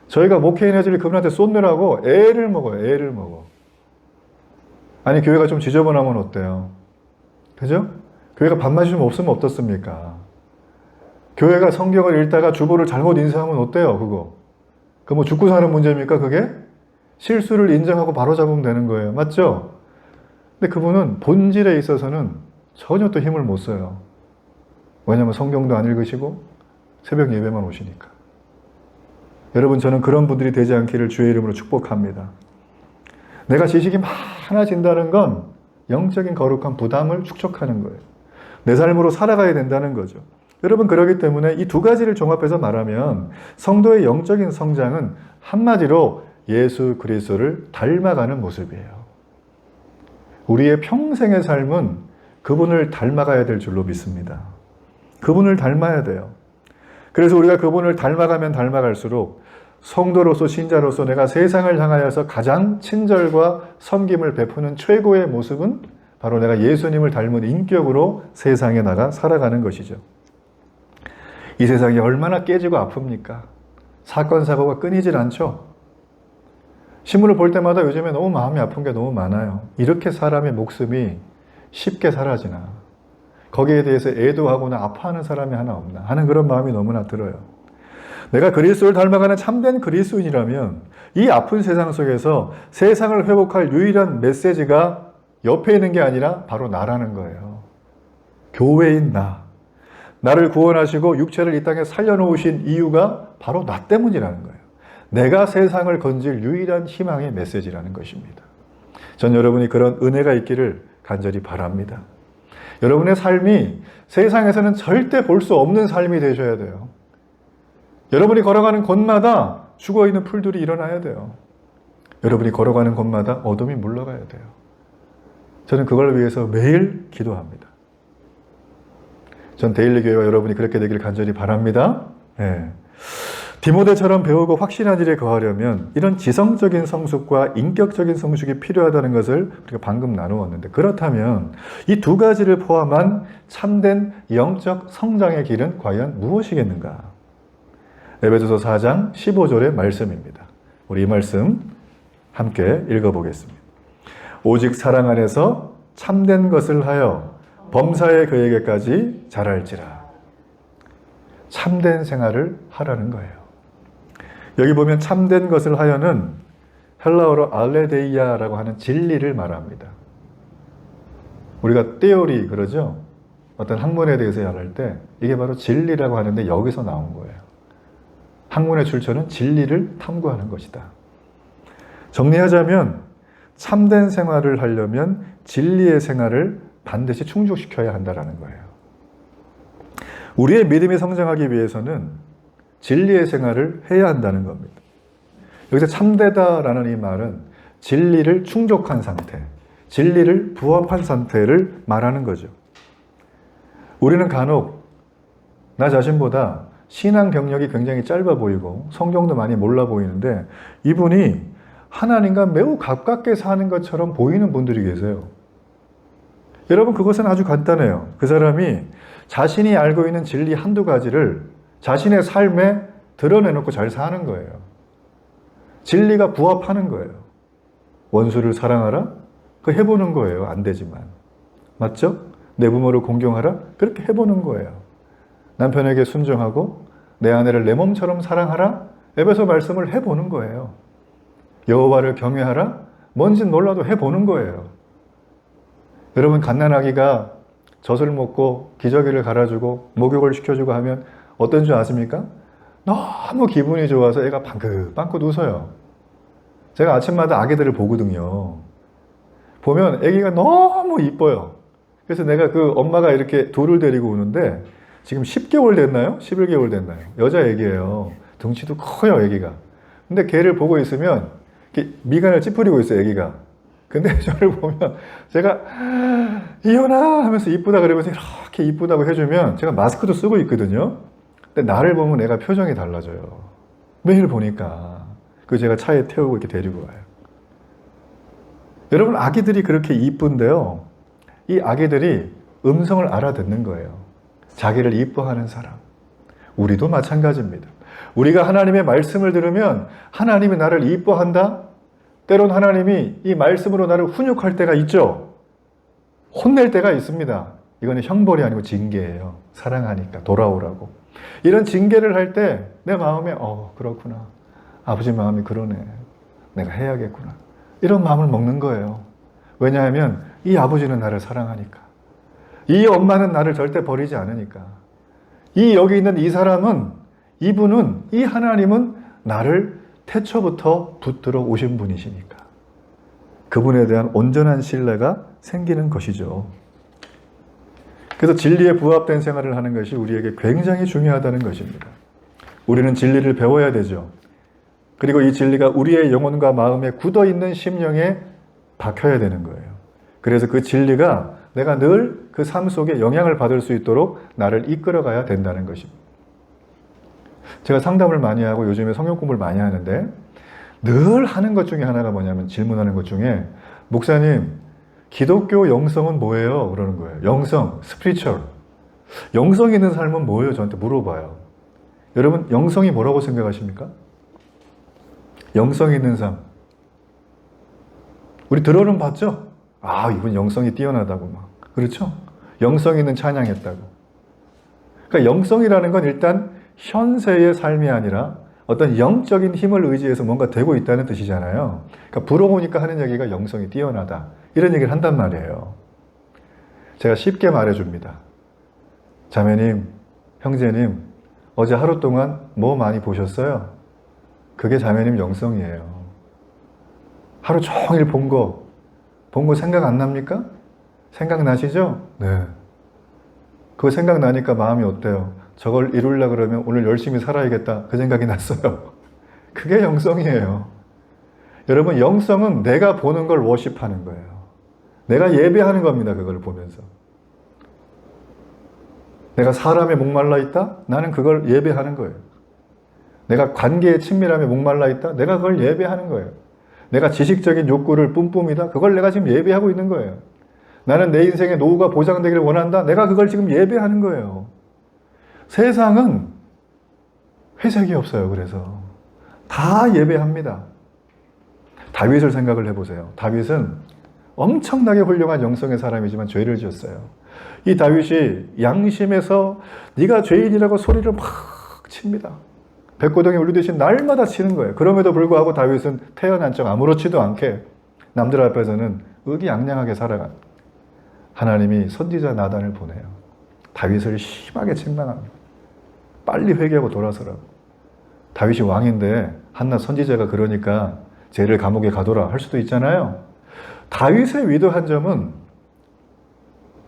저희가 목회 에너지를 그분한테 쏟느라고 애를 먹어요. 애를 먹어. 아니 교회가 좀 지저분하면 어때요? 그죠? 교회가 밥맛이 좀 없으면 어떻습니까? 교회가 성경을 읽다가 주보를 잘못 인쇄하면 어때요? 그거 뭐 죽고 사는 문제입니까 그게? 실수를 인정하고 바로잡으면 되는 거예요. 맞죠? 근데 그분은 본질에 있어서는 전혀 또 힘을 못 써요. 왜냐하면 성경도 안 읽으시고 새벽 예배만 오시니까. 여러분, 저는 그런 분들이 되지 않기를 주의 이름으로 축복합니다. 내가 지식이 많아진다는 건 영적인 거룩한 부담을 축적하는 거예요. 내 삶으로 살아가야 된다는 거죠. 여러분, 그렇기 때문에 이 두 가지를 종합해서 말하면 성도의 영적인 성장은 한마디로 예수 그리스도를 닮아가는 모습이에요. 우리의 평생의 삶은 그분을 닮아가야 될 줄로 믿습니다. 그분을 닮아야 돼요. 그래서 우리가 그분을 닮아가면 닮아갈수록 성도로서 신자로서 내가 세상을 향하여서 가장 친절과 섬김을 베푸는 최고의 모습은 바로 내가 예수님을 닮은 인격으로 세상에 나가 살아가는 것이죠. 이 세상이 얼마나 깨지고 아픕니까? 사건, 사고가 끊이질 않죠? 신문을 볼 때마다 요즘에 너무 마음이 아픈 게 너무 많아요. 이렇게 사람의 목숨이 쉽게 사라지나, 거기에 대해서 애도하거나 아파하는 사람이 하나 없나 하는 그런 마음이 너무나 들어요. 내가 그리스도를 닮아가는 참된 그리스도인이라면 이 아픈 세상 속에서 세상을 회복할 유일한 메시지가 옆에 있는 게 아니라 바로 나라는 거예요. 교회인 나를 구원하시고 육체를 이 땅에 살려놓으신 이유가 바로 나 때문이라는 거예요. 내가 세상을 건질 유일한 희망의 메시지라는 것입니다. 전 여러분이 그런 은혜가 있기를 간절히 바랍니다. 여러분의 삶이 세상에서는 절대 볼 수 없는 삶이 되셔야 돼요. 여러분이 걸어가는 곳마다 죽어있는 풀들이 일어나야 돼요. 여러분이 걸어가는 곳마다 어둠이 물러가야 돼요. 저는 그걸 위해서 매일 기도합니다. 전 데일리 교회와 여러분이 그렇게 되기를 간절히 바랍니다. 네. 디모데처럼 배우고 확신한 일에 거하려면 이런 지성적인 성숙과 인격적인 성숙이 필요하다는 것을 우리가 방금 나누었는데, 그렇다면 이 두 가지를 포함한 참된 영적 성장의 길은 과연 무엇이겠는가? 에베소서 4장 15절의 말씀입니다. 우리 이 말씀 함께 읽어보겠습니다. 오직 사랑 안에서 참된 것을 하여 범사에 그에게까지 자랄지라. 참된 생활을 하라는 거예요. 여기 보면 참된 것을 하여는 헬라어로 알레데이아라고 하는 진리를 말합니다. 우리가 테오리 그러죠? 어떤 학문에 대해서 말할 때 이게 바로 진리라고 하는데 여기서 나온 거예요. 학문의 출처는 진리를 탐구하는 것이다. 정리하자면 참된 생활을 하려면 진리의 생활을 반드시 충족시켜야 한다는 거예요. 우리의 믿음이 성장하기 위해서는 진리의 생활을 해야 한다는 겁니다. 여기서 참되다라는 이 말은 진리를 충족한 상태, 진리를 부합한 상태를 말하는 거죠. 우리는 간혹 나 자신보다 신앙 경력이 굉장히 짧아 보이고 성경도 많이 몰라 보이는데 이분이 하나님과 매우 가깝게 사는 것처럼 보이는 분들이 계세요. 여러분, 그것은 아주 간단해요. 그 사람이 자신이 알고 있는 진리 한두 가지를 자신의 삶에 드러내놓고 잘 사는 거예요. 진리가 부합하는 거예요. 원수를 사랑하라? 그거 해보는 거예요. 안 되지만. 맞죠? 내 부모를 공경하라? 그렇게 해보는 거예요. 남편에게 순종하고 내 아내를 내 몸처럼 사랑하라? 에베소 말씀을 해보는 거예요. 여호와를 경외하라? 뭔진 몰라도 해보는 거예요. 여러분, 갓난아기가 젖을 먹고 기저귀를 갈아주고 목욕을 시켜주고 하면 어떤 줄 아십니까? 너무 기분이 좋아서 애가 방긋방긋 웃어요. 제가 아침마다 아기들을 보거든요. 보면 아기가 너무 이뻐요. 그래서 내가 그 엄마가 이렇게 둘을 데리고 오는데 지금 10개월 됐나요? 11개월 됐나요? 여자 아기예요. 덩치도 커요, 아기가. 근데 걔를 보고 있으면 이렇게 미간을 찌푸리고 있어요, 아기가. 근데 저를 보면 제가 이현아 하면서 이쁘다 그러면서 이렇게 이쁘다고 해주면 제가 마스크도 쓰고 있거든요. 근데 나를 보면 애가 표정이 달라져요. 매일 보니까. 그 제가 차에 태우고 이렇게 데리고 와요. 여러분, 아기들이 그렇게 이쁜데요. 이 아기들이 음성을 알아듣는 거예요. 자기를 이뻐하는 사람. 우리도 마찬가지입니다. 우리가 하나님의 말씀을 들으면 하나님이 나를 이뻐한다? 때론 하나님이 이 말씀으로 나를 훈육할 때가 있죠. 혼낼 때가 있습니다. 이거는 형벌이 아니고 징계예요. 사랑하니까 돌아오라고. 이런 징계를 할 때 내 마음에 그렇구나. 아버지 마음이 그러네. 내가 해야겠구나. 이런 마음을 먹는 거예요. 왜냐하면 이 아버지는 나를 사랑하니까. 이 엄마는 나를 절대 버리지 않으니까. 이 여기 있는 이 사람은, 이분은, 이 하나님은 나를 태초부터 붙들어 오신 분이시니까. 그분에 대한 온전한 신뢰가 생기는 것이죠. 그래서 진리에 부합된 생활을 하는 것이 우리에게 굉장히 중요하다는 것입니다. 우리는 진리를 배워야 되죠. 그리고 이 진리가 우리의 영혼과 마음에 굳어있는 심령에 박혀야 되는 거예요. 그래서 그 진리가 내가 늘 그 삶 속에 영향을 받을 수 있도록 나를 이끌어가야 된다는 것입니다. 제가 상담을 많이 하고 요즘에 성경 공부를 많이 하는데 늘 하는 것 중에 하나가 뭐냐면 질문하는 것 중에 목사님, 기독교 영성은 뭐예요? 그러는 거예요. 영성, 스피리추얼. 영성 있는 삶은 뭐예요? 저한테 물어봐요. 여러분, 영성이 뭐라고 생각하십니까? 영성 있는 삶. 우리 들어는 봤죠? 아, 이분 영성이 뛰어나다고 막. 그렇죠? 영성 있는 찬양했다고. 그러니까 영성이라는 건 일단 현세의 삶이 아니라 어떤 영적인 힘을 의지해서 뭔가 되고 있다는 뜻이잖아요. 그러니까 부러우니까 하는 얘기가 영성이 뛰어나다. 이런 얘기를 한단 말이에요. 제가 쉽게 말해줍니다. 자매님, 형제님, 어제 하루 동안 뭐 많이 보셨어요? 그게 자매님 영성이에요. 하루 종일 본 거 생각 안 납니까? 생각나시죠? 네. 그거 생각나니까 마음이 어때요? 저걸 이루려고 그러면 오늘 열심히 살아야겠다. 그 생각이 났어요. 그게 영성이에요. 여러분, 영성은 내가 보는 걸 워십하는 거예요. 내가 예배하는 겁니다. 그걸 보면서. 내가 사람에 목말라 있다? 나는 그걸 예배하는 거예요. 내가 관계의 친밀함에 목말라 있다? 내가 그걸 예배하는 거예요. 내가 지식적인 욕구를 뿜뿜이다? 그걸 내가 지금 예배하고 있는 거예요. 나는 내 인생의 노후가 보장되기를 원한다? 내가 그걸 지금 예배하는 거예요. 세상은 회색이 없어요. 그래서 다 예배합니다. 다윗을 생각을 해보세요. 다윗은 엄청나게 훌륭한 영성의 사람이지만 죄를 지었어요. 이 다윗이 양심에서 네가 죄인이라고 소리를 막 칩니다. 백고동에 울리듯이 날마다 치는 거예요. 그럼에도 불구하고 다윗은 태어난 척 아무렇지도 않게 남들 앞에서는 의기양양하게 살아간 하나님이 선지자 나단을 보내요. 다윗을 심하게 책망합니다. 빨리 회개하고 돌아서라고. 다윗이 왕인데 한낱 선지자가 그러니까 쟤를 감옥에 가둬라 할 수도 있잖아요. 다윗의 위대한 점은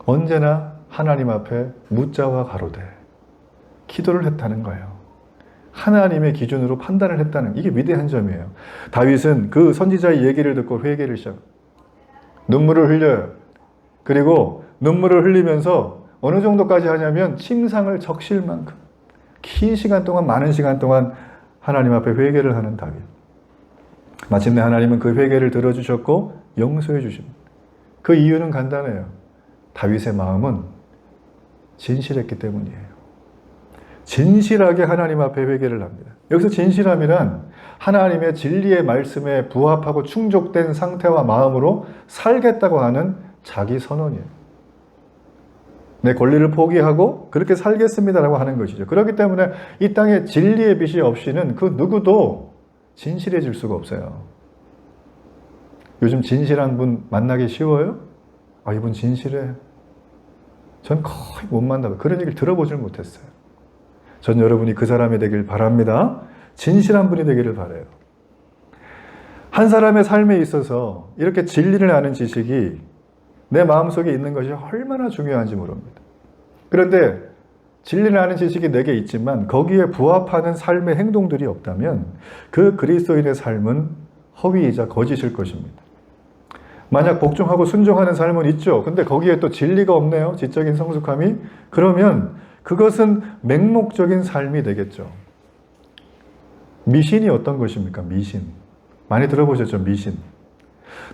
언제나 하나님 앞에 묻자와 가로되 기도를 했다는 거예요. 하나님의 기준으로 판단을 했다는, 이게 위대한 점이에요. 다윗은 그 선지자의 얘기를 듣고 회개를 시작합니다. 눈물을 흘려요. 그리고 눈물을 흘리면서 어느 정도까지 하냐면 침상을 적실 만큼 긴 시간 동안, 많은 시간 동안 하나님 앞에 회개를 하는 다윗. 마침내 하나님은 그 회개를 들어주셨고 용서해 주십니다. 그 이유는 간단해요. 다윗의 마음은 진실했기 때문이에요. 진실하게 하나님 앞에 회개를 합니다. 여기서 진실함이란 하나님의 진리의 말씀에 부합하고 충족된 상태와 마음으로 살겠다고 하는 자기 선언이에요. 내 권리를 포기하고 그렇게 살겠습니다라고 하는 것이죠. 그렇기 때문에 이 땅에 진리의 빛이 없이는 그 누구도 진실해질 수가 없어요. 요즘 진실한 분 만나기 쉬워요? 아, 이분 진실해. 전 거의 못 만나봐요. 그런 얘기를 들어보질 못했어요. 전 여러분이 그 사람이 되길 바랍니다. 진실한 분이 되기를 바라요. 한 사람의 삶에 있어서 이렇게 진리를 아는 지식이 내 마음속에 있는 것이 얼마나 중요한지 모릅니다. 그런데 진리를 아는 지식이 내게 있지만 거기에 부합하는 삶의 행동들이 없다면 그 그리스도인의 삶은 허위이자 거짓일 것입니다. 만약 복종하고 순종하는 삶은 있죠. 근데 거기에 또 진리가 없네요. 지적인 성숙함이. 그러면 그것은 맹목적인 삶이 되겠죠. 미신이 어떤 것입니까? 미신. 많이 들어보셨죠? 미신.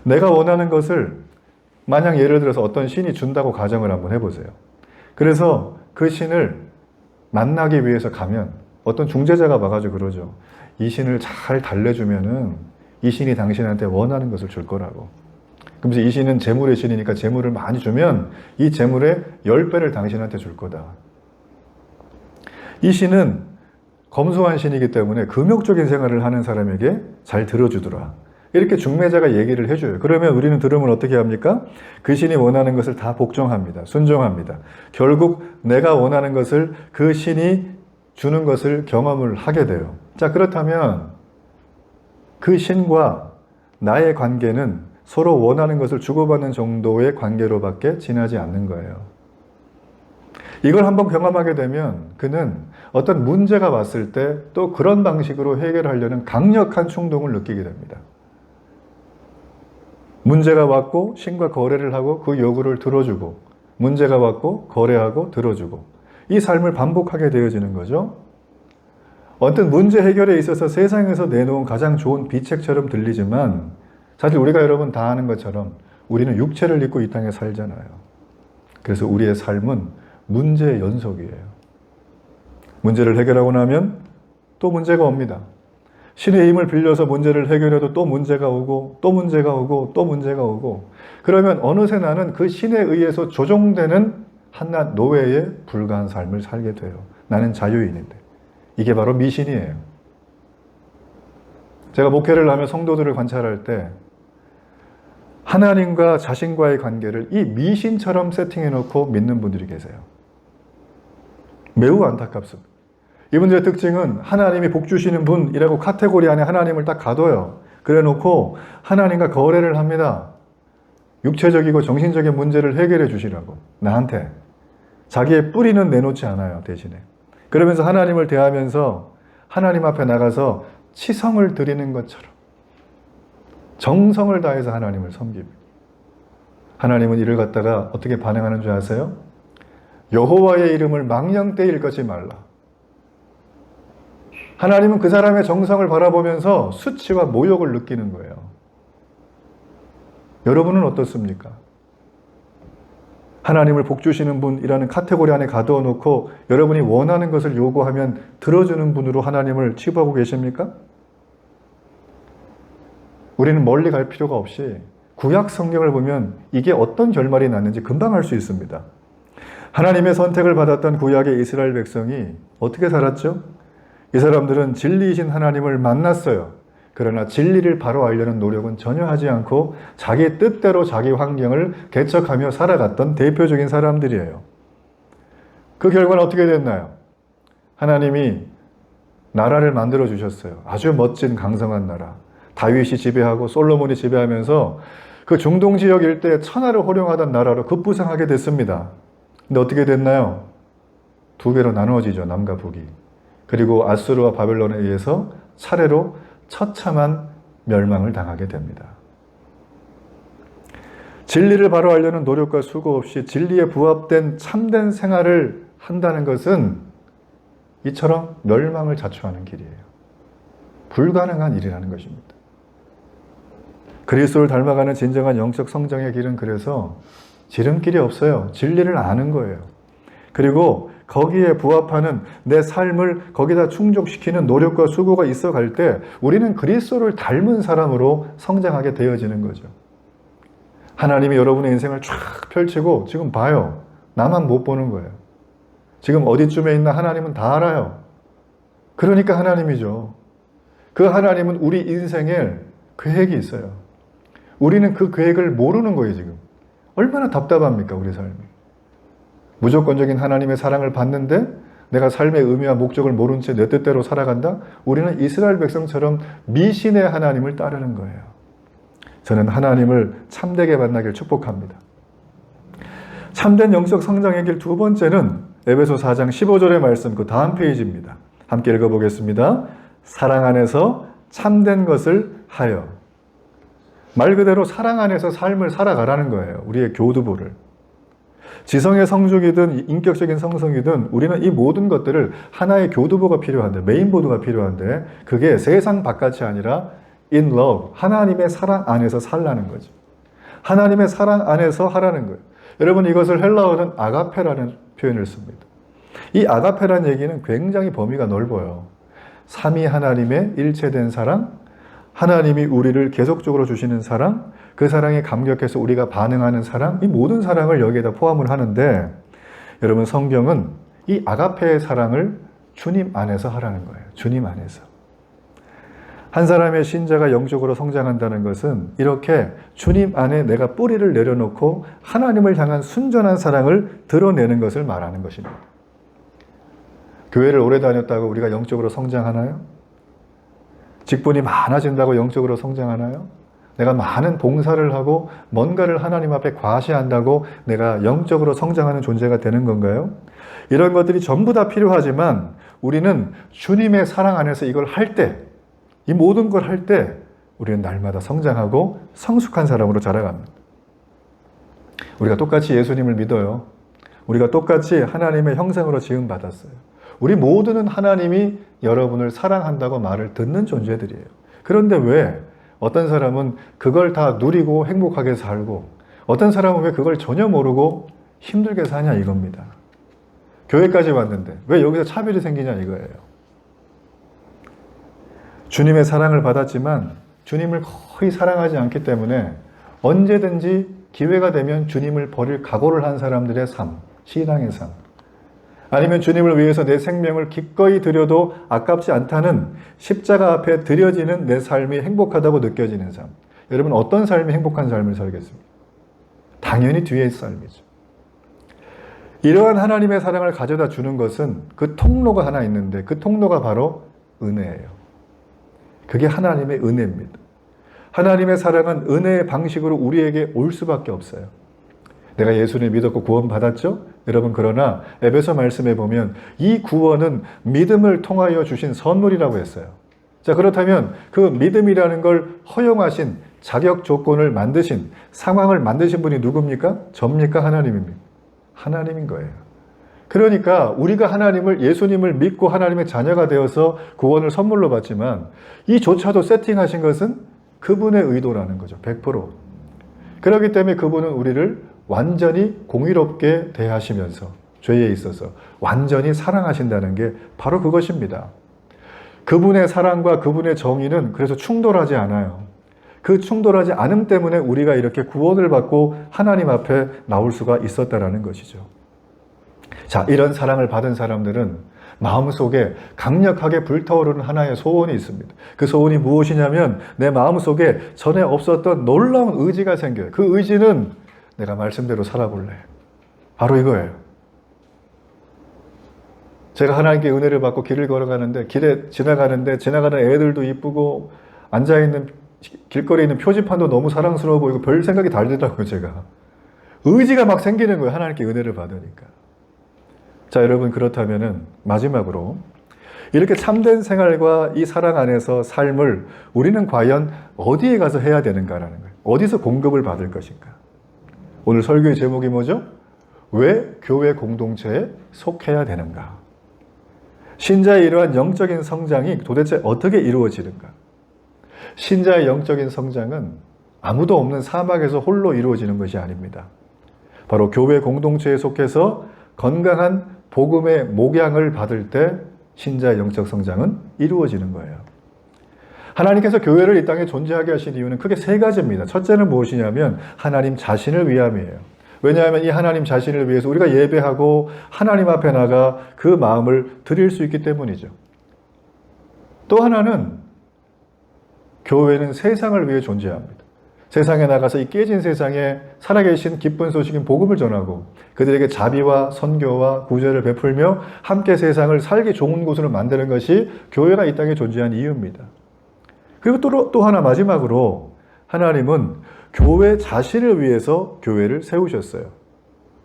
내가 원하는 것을 만약 예를 들어서 어떤 신이 준다고 가정을 한번 해보세요. 그래서 그 신을 만나기 위해서 가면 어떤 중재자가 와가지고 그러죠. 이 신을 잘 달래주면은 이 신이 당신한테 원하는 것을 줄 거라고. 그러면서 이 신은 재물의 신이니까 재물을 많이 주면 이 재물의 10배를 당신한테 줄 거다. 이 신은 검소한 신이기 때문에 금욕적인 생활을 하는 사람에게 잘 들어주더라. 이렇게 중매자가 얘기를 해줘요. 그러면 우리는 들으면 어떻게 합니까? 그 신이 원하는 것을 다 복종합니다. 순종합니다. 결국 내가 원하는 것을 그 신이 주는 것을 경험을 하게 돼요. 자, 그렇다면 그 신과 나의 관계는 서로 원하는 것을 주고받는 정도의 관계로밖에 지나지 않는 거예요. 이걸 한번 경험하게 되면 그는 어떤 문제가 왔을 때 또 그런 방식으로 해결하려는 강력한 충동을 느끼게 됩니다. 문제가 왔고 신과 거래를 하고 그 요구를 들어주고, 문제가 왔고 거래하고 들어주고, 이 삶을 반복하게 되어지는 거죠. 어떤 문제 해결에 있어서 세상에서 내놓은 가장 좋은 비책처럼 들리지만 사실 우리가 여러분 다 아는 것처럼 우리는 육체를 입고 이 땅에 살잖아요. 그래서 우리의 삶은 문제의 연속이에요. 문제를 해결하고 나면 또 문제가 옵니다. 신의 힘을 빌려서 문제를 해결해도 또 문제가 오고 또 문제가 오고 또 문제가 오고, 그러면 어느새 나는 그 신에 의해서 조종되는 한낱 노예에 불과한 삶을 살게 돼요. 나는 자유인인데. 이게 바로 미신이에요. 제가 목회를 하며 성도들을 관찰할 때 하나님과 자신과의 관계를 이 미신처럼 세팅해놓고 믿는 분들이 계세요. 매우 안타깝습니다. 이분들의 특징은 하나님이 복 주시는 분이라고 카테고리 안에 하나님을 딱 가둬요. 그래 놓고 하나님과 거래를 합니다. 육체적이고 정신적인 문제를 해결해 주시라고. 나한테. 자기의 뿌리는 내놓지 않아요, 대신에. 그러면서 하나님을 대하면서 하나님 앞에 나가서 치성을 드리는 것처럼 정성을 다해서 하나님을 섬깁니다. 하나님은 이를 갖다가 어떻게 반응하는 줄 아세요? 여호와의 이름을 망령되이 읽지 말라. 하나님은 그 사람의 정성을 바라보면서 수치와 모욕을 느끼는 거예요. 여러분은 어떻습니까? 하나님을 복주시는 분이라는 카테고리 안에 가두어 놓고 여러분이 원하는 것을 요구하면 들어주는 분으로 하나님을 치부하고 계십니까? 우리는 멀리 갈 필요가 없이 구약 성경을 보면 이게 어떤 결말이 났는지 금방 알 수 있습니다. 하나님의 선택을 받았던 구약의 이스라엘 백성이 어떻게 살았죠? 이 사람들은 진리이신 하나님을 만났어요. 그러나 진리를 바로 알려는 노력은 전혀 하지 않고 자기 뜻대로 자기 환경을 개척하며 살아갔던 대표적인 사람들이에요. 그 결과는 어떻게 됐나요? 하나님이 나라를 만들어 주셨어요. 아주 멋진 강성한 나라. 다윗이 지배하고 솔로몬이 지배하면서 그 중동 지역 일대에 천하를 호령하던 나라로 급부상하게 됐습니다. 근데 어떻게 됐나요? 두 배로 나누어지죠. 남과 북이. 그리고 아수르와 바벨론에 의해서 차례로 처참한 멸망을 당하게 됩니다. 진리를 바로 알려는 노력과 수고 없이 진리에 부합된 참된 생활을 한다는 것은 이처럼 멸망을 자초하는 길이에요. 불가능한 일이라는 것입니다. 그리스도를 닮아가는 진정한 영적 성장의 길은 그래서 지름길이 없어요. 진리를 아는 거예요. 그리고 거기에 부합하는 내 삶을 거기다 충족시키는 노력과 수고가 있어갈 때 우리는 그리스도를 닮은 사람으로 성장하게 되어지는 거죠. 하나님이 여러분의 인생을 쫙 펼치고 지금 봐요. 나만 못 보는 거예요. 지금 어디쯤에 있나 하나님은 다 알아요. 그러니까 하나님이죠. 그 하나님은 우리 인생에 계획이 있어요. 우리는 그 계획을 모르는 거예요, 지금. 얼마나 답답합니까, 우리 삶이. 무조건적인 하나님의 사랑을 받는데 내가 삶의 의미와 목적을 모른 채 내 뜻대로 살아간다? 우리는 이스라엘 백성처럼 미신의 하나님을 따르는 거예요. 저는 하나님을 참되게 만나길 축복합니다. 참된 영적 성장의 길 두 번째는 에베소 4장 15절의 말씀 그 다음 페이지입니다. 함께 읽어보겠습니다. 사랑 안에서 참된 것을 하여. 말 그대로 사랑 안에서 삶을 살아가라는 거예요. 우리의 교두보를. 지성의 성숙이든 인격적인 성성이든 우리는 이 모든 것들을 하나의 교두보가 필요한데, 메인보드가 필요한데 그게 세상 바깥이 아니라 in love, 하나님의 사랑 안에서 살라는 거죠. 하나님의 사랑 안에서 하라는 거예요. 여러분, 이것을 헬라어는 아가페라는 표현을 씁니다. 이 아가페라는 얘기는 굉장히 범위가 넓어요. 삼위 하나님의 일체된 사랑, 하나님이 우리를 계속적으로 주시는 사랑, 그 사랑에 감격해서 우리가 반응하는 사랑, 이 모든 사랑을 여기에다 포함을 하는데, 여러분, 성경은 이 아가페의 사랑을 주님 안에서 하라는 거예요. 주님 안에서. 한 사람의 신자가 영적으로 성장한다는 것은 이렇게 주님 안에 내가 뿌리를 내려놓고 하나님을 향한 순전한 사랑을 드러내는 것을 말하는 것입니다. 교회를 오래 다녔다고 우리가 영적으로 성장하나요? 직분이 많아진다고 영적으로 성장하나요? 내가 많은 봉사를 하고 뭔가를 하나님 앞에 과시한다고 내가 영적으로 성장하는 존재가 되는 건가요? 이런 것들이 전부 다 필요하지만 우리는 주님의 사랑 안에서 이걸 할 때, 이 모든 걸 할 때 우리는 날마다 성장하고 성숙한 사람으로 자라갑니다. 우리가 똑같이 예수님을 믿어요. 우리가 똑같이 하나님의 형상으로 지음받았어요. 우리 모두는 하나님이 여러분을 사랑한다고 말을 듣는 존재들이에요. 그런데 왜 어떤 사람은 그걸 다 누리고 행복하게 살고 어떤 사람은 왜 그걸 전혀 모르고 힘들게 사냐 이겁니다. 교회까지 왔는데 왜 여기서 차별이 생기냐 이거예요. 주님의 사랑을 받았지만 주님을 거의 사랑하지 않기 때문에 언제든지 기회가 되면 주님을 버릴 각오를 한 사람들의 삶, 신앙의 삶. 아니면 주님을 위해서 내 생명을 기꺼이 드려도 아깝지 않다는 십자가 앞에 드려지는 내 삶이 행복하다고 느껴지는 삶. 여러분 어떤 삶이 행복한 삶을 살겠습니까? 당연히 뒤의 삶이죠. 이러한 하나님의 사랑을 가져다 주는 것은 그 통로가 하나 있는데 그 통로가 바로 은혜예요. 그게 하나님의 은혜입니다. 하나님의 사랑은 은혜의 방식으로 우리에게 올 수밖에 없어요. 내가 예수를 믿었고 구원받았죠? 여러분 그러나 에베소 말씀에 보면 이 구원은 믿음을 통하여 주신 선물이라고 했어요. 자 그렇다면 그 믿음이라는 걸 허용하신 자격 조건을 만드신 상황을 만드신 분이 누굽니까? 접니까? 하나님입니까? 하나님인 거예요. 그러니까 우리가 예수님을 믿고 하나님의 자녀가 되어서 구원을 선물로 받지만 이조차도 세팅하신 것은 그분의 의도라는 거죠. 100%. 그렇기 때문에 그분은 우리를 완전히 공의롭게 대하시면서 죄에 있어서 완전히 사랑하신다는 게 바로 그것입니다. 그분의 사랑과 그분의 정의는 그래서 충돌하지 않아요. 그 충돌하지 않음 때문에 우리가 이렇게 구원을 받고 하나님 앞에 나올 수가 있었다라는 것이죠. 자, 이런 사랑을 받은 사람들은 마음속에 강력하게 불타오르는 하나의 소원이 있습니다. 그 소원이 무엇이냐면 내 마음속에 전에 없었던 놀라운 의지가 생겨요. 그 의지는 내가 말씀대로 살아볼래. 바로 이거예요. 제가 하나님께 은혜를 받고 길을 걸어가는데 길에 지나가는 애들도 이쁘고 앉아있는 길거리에 있는 표지판도 너무 사랑스러워 보이고 별 생각이 다르더라고요. 제가 의지가 막 생기는 거예요. 하나님께 은혜를 받으니까. 자 여러분 그렇다면은 마지막으로 이렇게 참된 생활과 이 사랑 안에서 삶을 우리는 과연 어디에 가서 해야 되는가라는 거예요. 어디서 공급을 받을 것인가. 오늘 설교의 제목이 뭐죠? 왜 교회 공동체에 속해야 되는가. 신자의 이러한 영적인 성장이 도대체 어떻게 이루어지는가. 신자의 영적인 성장은 아무도 없는 사막에서 홀로 이루어지는 것이 아닙니다. 바로 교회 공동체에 속해서 건강한 복음의 목양을 받을 때 신자의 영적 성장은 이루어지는 거예요. 하나님께서 교회를 이 땅에 존재하게 하신 이유는 크게 세 가지입니다. 첫째는 무엇이냐면 하나님 자신을 위함이에요. 왜냐하면 이 하나님 자신을 위해서 우리가 예배하고 하나님 앞에 나가 그 마음을 드릴 수 있기 때문이죠. 또 하나는 교회는 세상을 위해 존재합니다. 세상에 나가서 이 깨진 세상에 살아계신 기쁜 소식인 복음을 전하고 그들에게 자비와 선교와 구제를 베풀며 함께 세상을 살기 좋은 곳으로 만드는 것이 교회가 이 땅에 존재한 이유입니다. 그리고 또 하나 마지막으로 하나님은 교회 자신을 위해서 교회를 세우셨어요.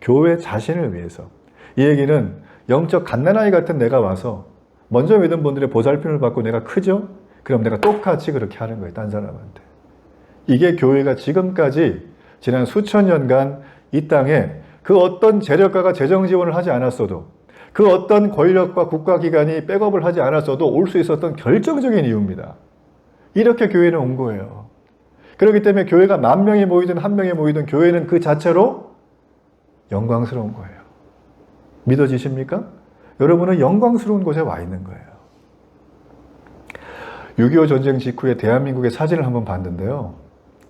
교회 자신을 위해서. 이 얘기는 영적 갓난아이 같은 내가 와서 먼저 믿은 분들의 보살핌을 받고 내가 크죠? 그럼 내가 똑같이 그렇게 하는 거예요. 딴 사람한테. 이게 교회가 지금까지 지난 수천 년간 이 땅에 그 어떤 재력가가 재정 지원을 하지 않았어도 그 어떤 권력과 국가기관이 백업을 하지 않았어도 올 수 있었던 결정적인 이유입니다. 이렇게 교회는 온 거예요. 그렇기 때문에 교회가 10,000명이 모이든 1명이 모이든 교회는 그 자체로 영광스러운 거예요. 믿어지십니까? 여러분은 영광스러운 곳에 와 있는 거예요. 6.25 전쟁 직후에 대한민국의 사진을 한번 봤는데요.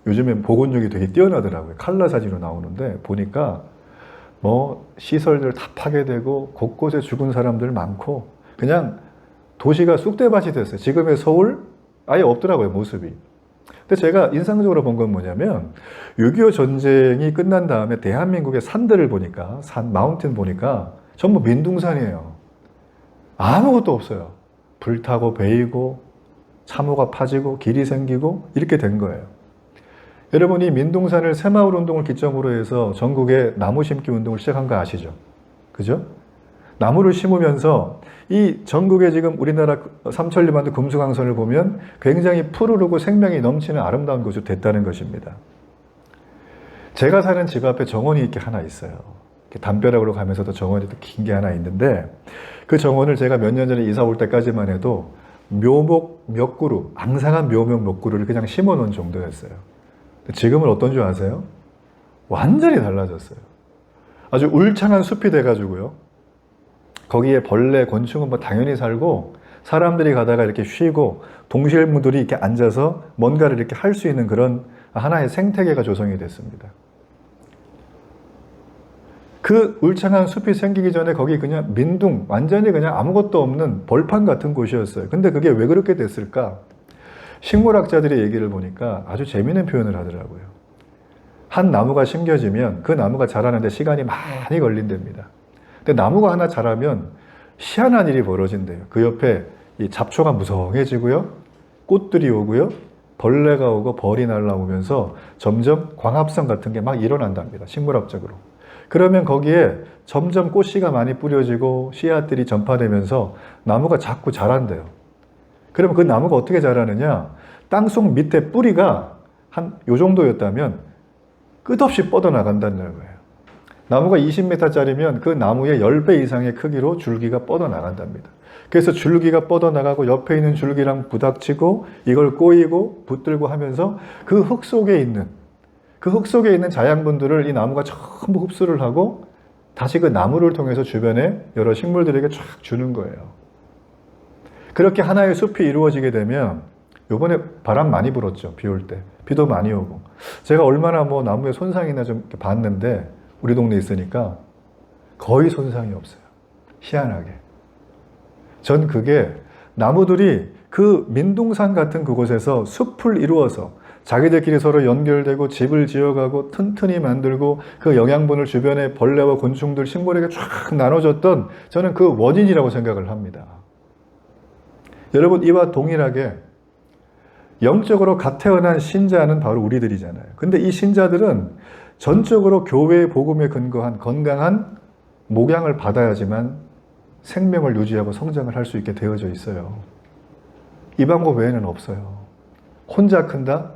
요즘엔 복원력이 되게 뛰어나더라고요. 칼라 사진으로 나오는데 보니까 시설들 다 파괴되고 곳곳에 죽은 사람들 많고 그냥 도시가 쑥대밭이 됐어요. 지금의 서울, 아예 없더라고요, 모습이. 근데 제가 인상적으로 본 건 뭐냐면 6.25 전쟁이 끝난 다음에 대한민국의 산들을 보니까 마운틴 보니까 전부 민둥산이에요. 아무것도 없어요. 불타고 베이고 참호가 파지고 길이 생기고 이렇게 된 거예요. 여러분, 이 민둥산을 새마을 운동을 기점으로 해서 전국에 나무 심기 운동을 시작한 거 아시죠? 그죠? 나무를 심으면서 이 전국에 지금 우리나라 삼천리만도 금수강선을 보면 굉장히 푸르르고 생명이 넘치는 아름다운 곳이 됐다는 것입니다. 제가 사는 집 앞에 정원이 이렇게 하나 있어요. 담벼락으로 가면서도 정원이 긴 게 하나 있는데 그 정원을 제가 몇 년 전에 이사 올 때까지만 해도 묘목 몇 그루, 앙상한 묘목 몇 그루를 그냥 심어 놓은 정도였어요. 지금은 어떤 줄 아세요? 완전히 달라졌어요. 아주 울창한 숲이 돼가지고요. 거기에 벌레, 곤충은 뭐 당연히 살고 사람들이 가다가 이렇게 쉬고 동식물들이 이렇게 앉아서 뭔가를 이렇게 할 수 있는 그런 하나의 생태계가 조성이 됐습니다. 그 울창한 숲이 생기기 전에 거기 그냥 민둥, 완전히 그냥 아무것도 없는 벌판 같은 곳이었어요. 근데 그게 왜 그렇게 됐을까? 식물학자들의 얘기를 보니까 아주 재미있는 표현을 하더라고요. 한 나무가 심겨지면 그 나무가 자라는데 시간이 많이 걸린답니다. 근데 나무가 하나 자라면 희한한 일이 벌어진대요. 그 옆에 이 잡초가 무성해지고요. 꽃들이 오고요. 벌레가 오고 벌이 날라오면서 점점 광합성 같은 게 막 일어난답니다. 식물학적으로. 그러면 거기에 점점 꽃씨가 많이 뿌려지고 씨앗들이 전파되면서 나무가 자꾸 자란대요. 그러면 그 나무가 어떻게 자라느냐? 땅속 밑에 뿌리가 한 요 정도였다면 끝없이 뻗어나간다는 거예요. 나무가 20m짜리면 그 나무의 10배 이상의 크기로 줄기가 뻗어나간답니다. 그래서 줄기가 뻗어나가고 옆에 있는 줄기랑 부닥치고 이걸 꼬이고 붙들고 하면서 그 흙 속에 있는 자양분들을 이 나무가 전부 흡수를 하고 다시 그 나무를 통해서 주변에 여러 식물들에게 쫙 주는 거예요. 그렇게 하나의 숲이 이루어지게 되면 요번에 바람 많이 불었죠. 비 올 때. 비도 많이 오고. 제가 얼마나 뭐 나무에 손상이나 좀 봤는데 우리 동네에 있으니까 거의 손상이 없어요. 희한하게. 전 그게 나무들이 그 민둥산 같은 그곳에서 숲을 이루어서 자기들끼리 서로 연결되고 집을 지어가고 튼튼히 만들고 그 영양분을 주변에 벌레와 곤충들, 식물에게 쫙 나눠줬던 저는 그 원인이라고 생각을 합니다. 여러분, 이와 동일하게 영적으로 갓 태어난 신자는 바로 우리들이잖아요. 근데 이 신자들은 전적으로 교회의 복음에 근거한 건강한 목양을 받아야지만 생명을 유지하고 성장을 할 수 있게 되어져 있어요. 이 방법 외에는 없어요. 혼자 큰다?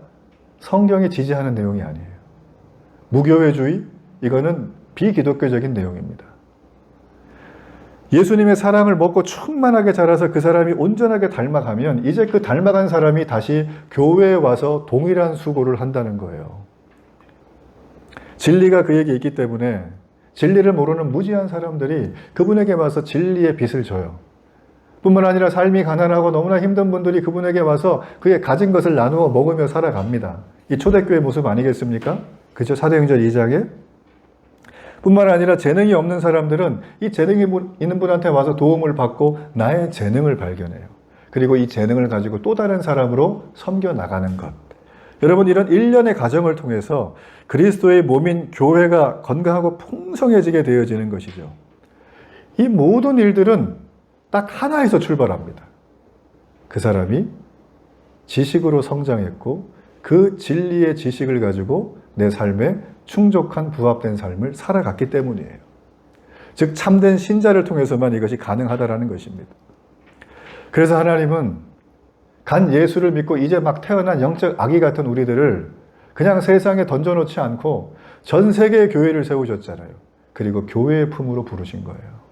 성경이 지지하는 내용이 아니에요. 무교회주의? 이거는 비기독교적인 내용입니다. 예수님의 사랑을 먹고 충만하게 자라서 그 사람이 온전하게 닮아가면 이제 그 닮아간 사람이 다시 교회에 와서 동일한 수고를 한다는 거예요. 진리가 그에게 있기 때문에 진리를 모르는 무지한 사람들이 그분에게 와서 진리의 빛을 줘요. 뿐만 아니라 삶이 가난하고 너무나 힘든 분들이 그분에게 와서 그의 가진 것을 나누어 먹으며 살아갑니다. 이 초대교회 모습 아니겠습니까? 그죠? 사도행전 2장에. 뿐만 아니라 재능이 없는 사람들은 이 재능이 있는 분한테 와서 도움을 받고 나의 재능을 발견해요. 그리고 이 재능을 가지고 또 다른 사람으로 섬겨 나가는 것. 여러분, 이런 일련의 과정을 통해서 그리스도의 몸인 교회가 건강하고 풍성해지게 되어지는 것이죠. 이 모든 일들은 딱 하나에서 출발합니다. 그 사람이 지식으로 성장했고 그 진리의 지식을 가지고 내 삶에 충족한 부합된 삶을 살아갔기 때문이에요. 즉 참된 신자를 통해서만 이것이 가능하다라는 것입니다. 그래서 하나님은 간 예수를 믿고 이제 막 태어난 영적 아기 같은 우리들을 그냥 세상에 던져놓지 않고 전 세계의 교회를 세우셨잖아요. 그리고 교회의 품으로 부르신 거예요.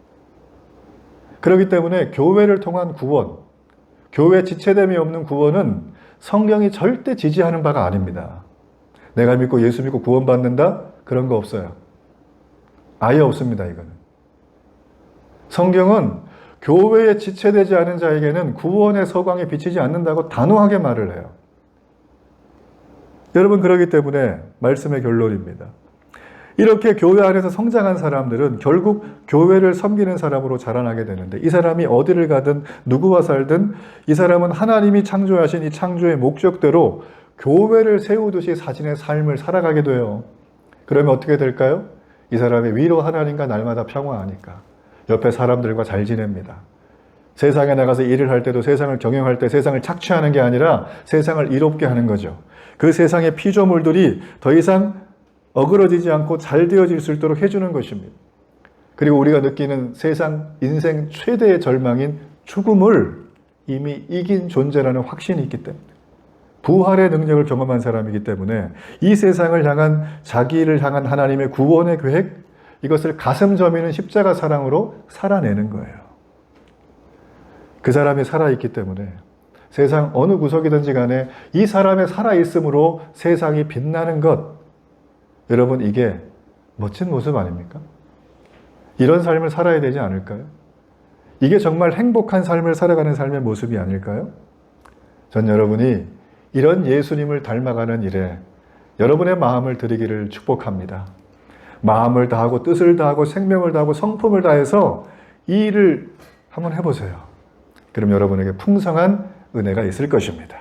그렇기 때문에 교회를 통한 구원, 교회 지체됨이 없는 구원은 성경이 절대 지지하는 바가 아닙니다. 내가 믿고 예수 믿고 구원받는다? 그런 거 없어요. 아예 없습니다, 이거는. 성경은 교회에 지체되지 않은 자에게는 구원의 서광이 비치지 않는다고 단호하게 말을 해요. 여러분, 그렇기 때문에 말씀의 결론입니다. 이렇게 교회 안에서 성장한 사람들은 결국 교회를 섬기는 사람으로 자라나게 되는데, 이 사람이 어디를 가든 누구와 살든 이 사람은 하나님이 창조하신 이 창조의 목적대로 교회를 세우듯이 자신의 삶을 살아가게 돼요. 그러면 어떻게 될까요? 이 사람이 위로 하나님과 날마다 평화하니까 옆에 사람들과 잘 지냅니다. 세상에 나가서 일을 할 때도 세상을 경영할 때 세상을 착취하는 게 아니라 세상을 이롭게 하는 거죠. 그 세상의 피조물들이 더 이상 어그러지지 않고 잘 되어질 수 있도록 해주는 것입니다. 그리고 우리가 느끼는 세상 인생 최대의 절망인 죽음을 이미 이긴 존재라는 확신이 있기 때문에, 부활의 능력을 경험한 사람이기 때문에 이 세상을 향한, 자기를 향한 하나님의 구원의 계획, 이것을 가슴 저미는 십자가 사랑으로 살아내는 거예요. 그 사람이 살아있기 때문에 세상 어느 구석이든지 간에 이 사람의 살아있음으로 세상이 빛나는 것, 여러분, 이게 멋진 모습 아닙니까? 이런 삶을 살아야 되지 않을까요? 이게 정말 행복한 삶을 살아가는 삶의 모습이 아닐까요? 전 여러분이 이런 예수님을 닮아가는 일에 여러분의 마음을 드리기를 축복합니다. 마음을 다하고 뜻을 다하고 생명을 다하고 성품을 다해서 이 일을 한번 해보세요. 그럼 여러분에게 풍성한 은혜가 있을 것입니다.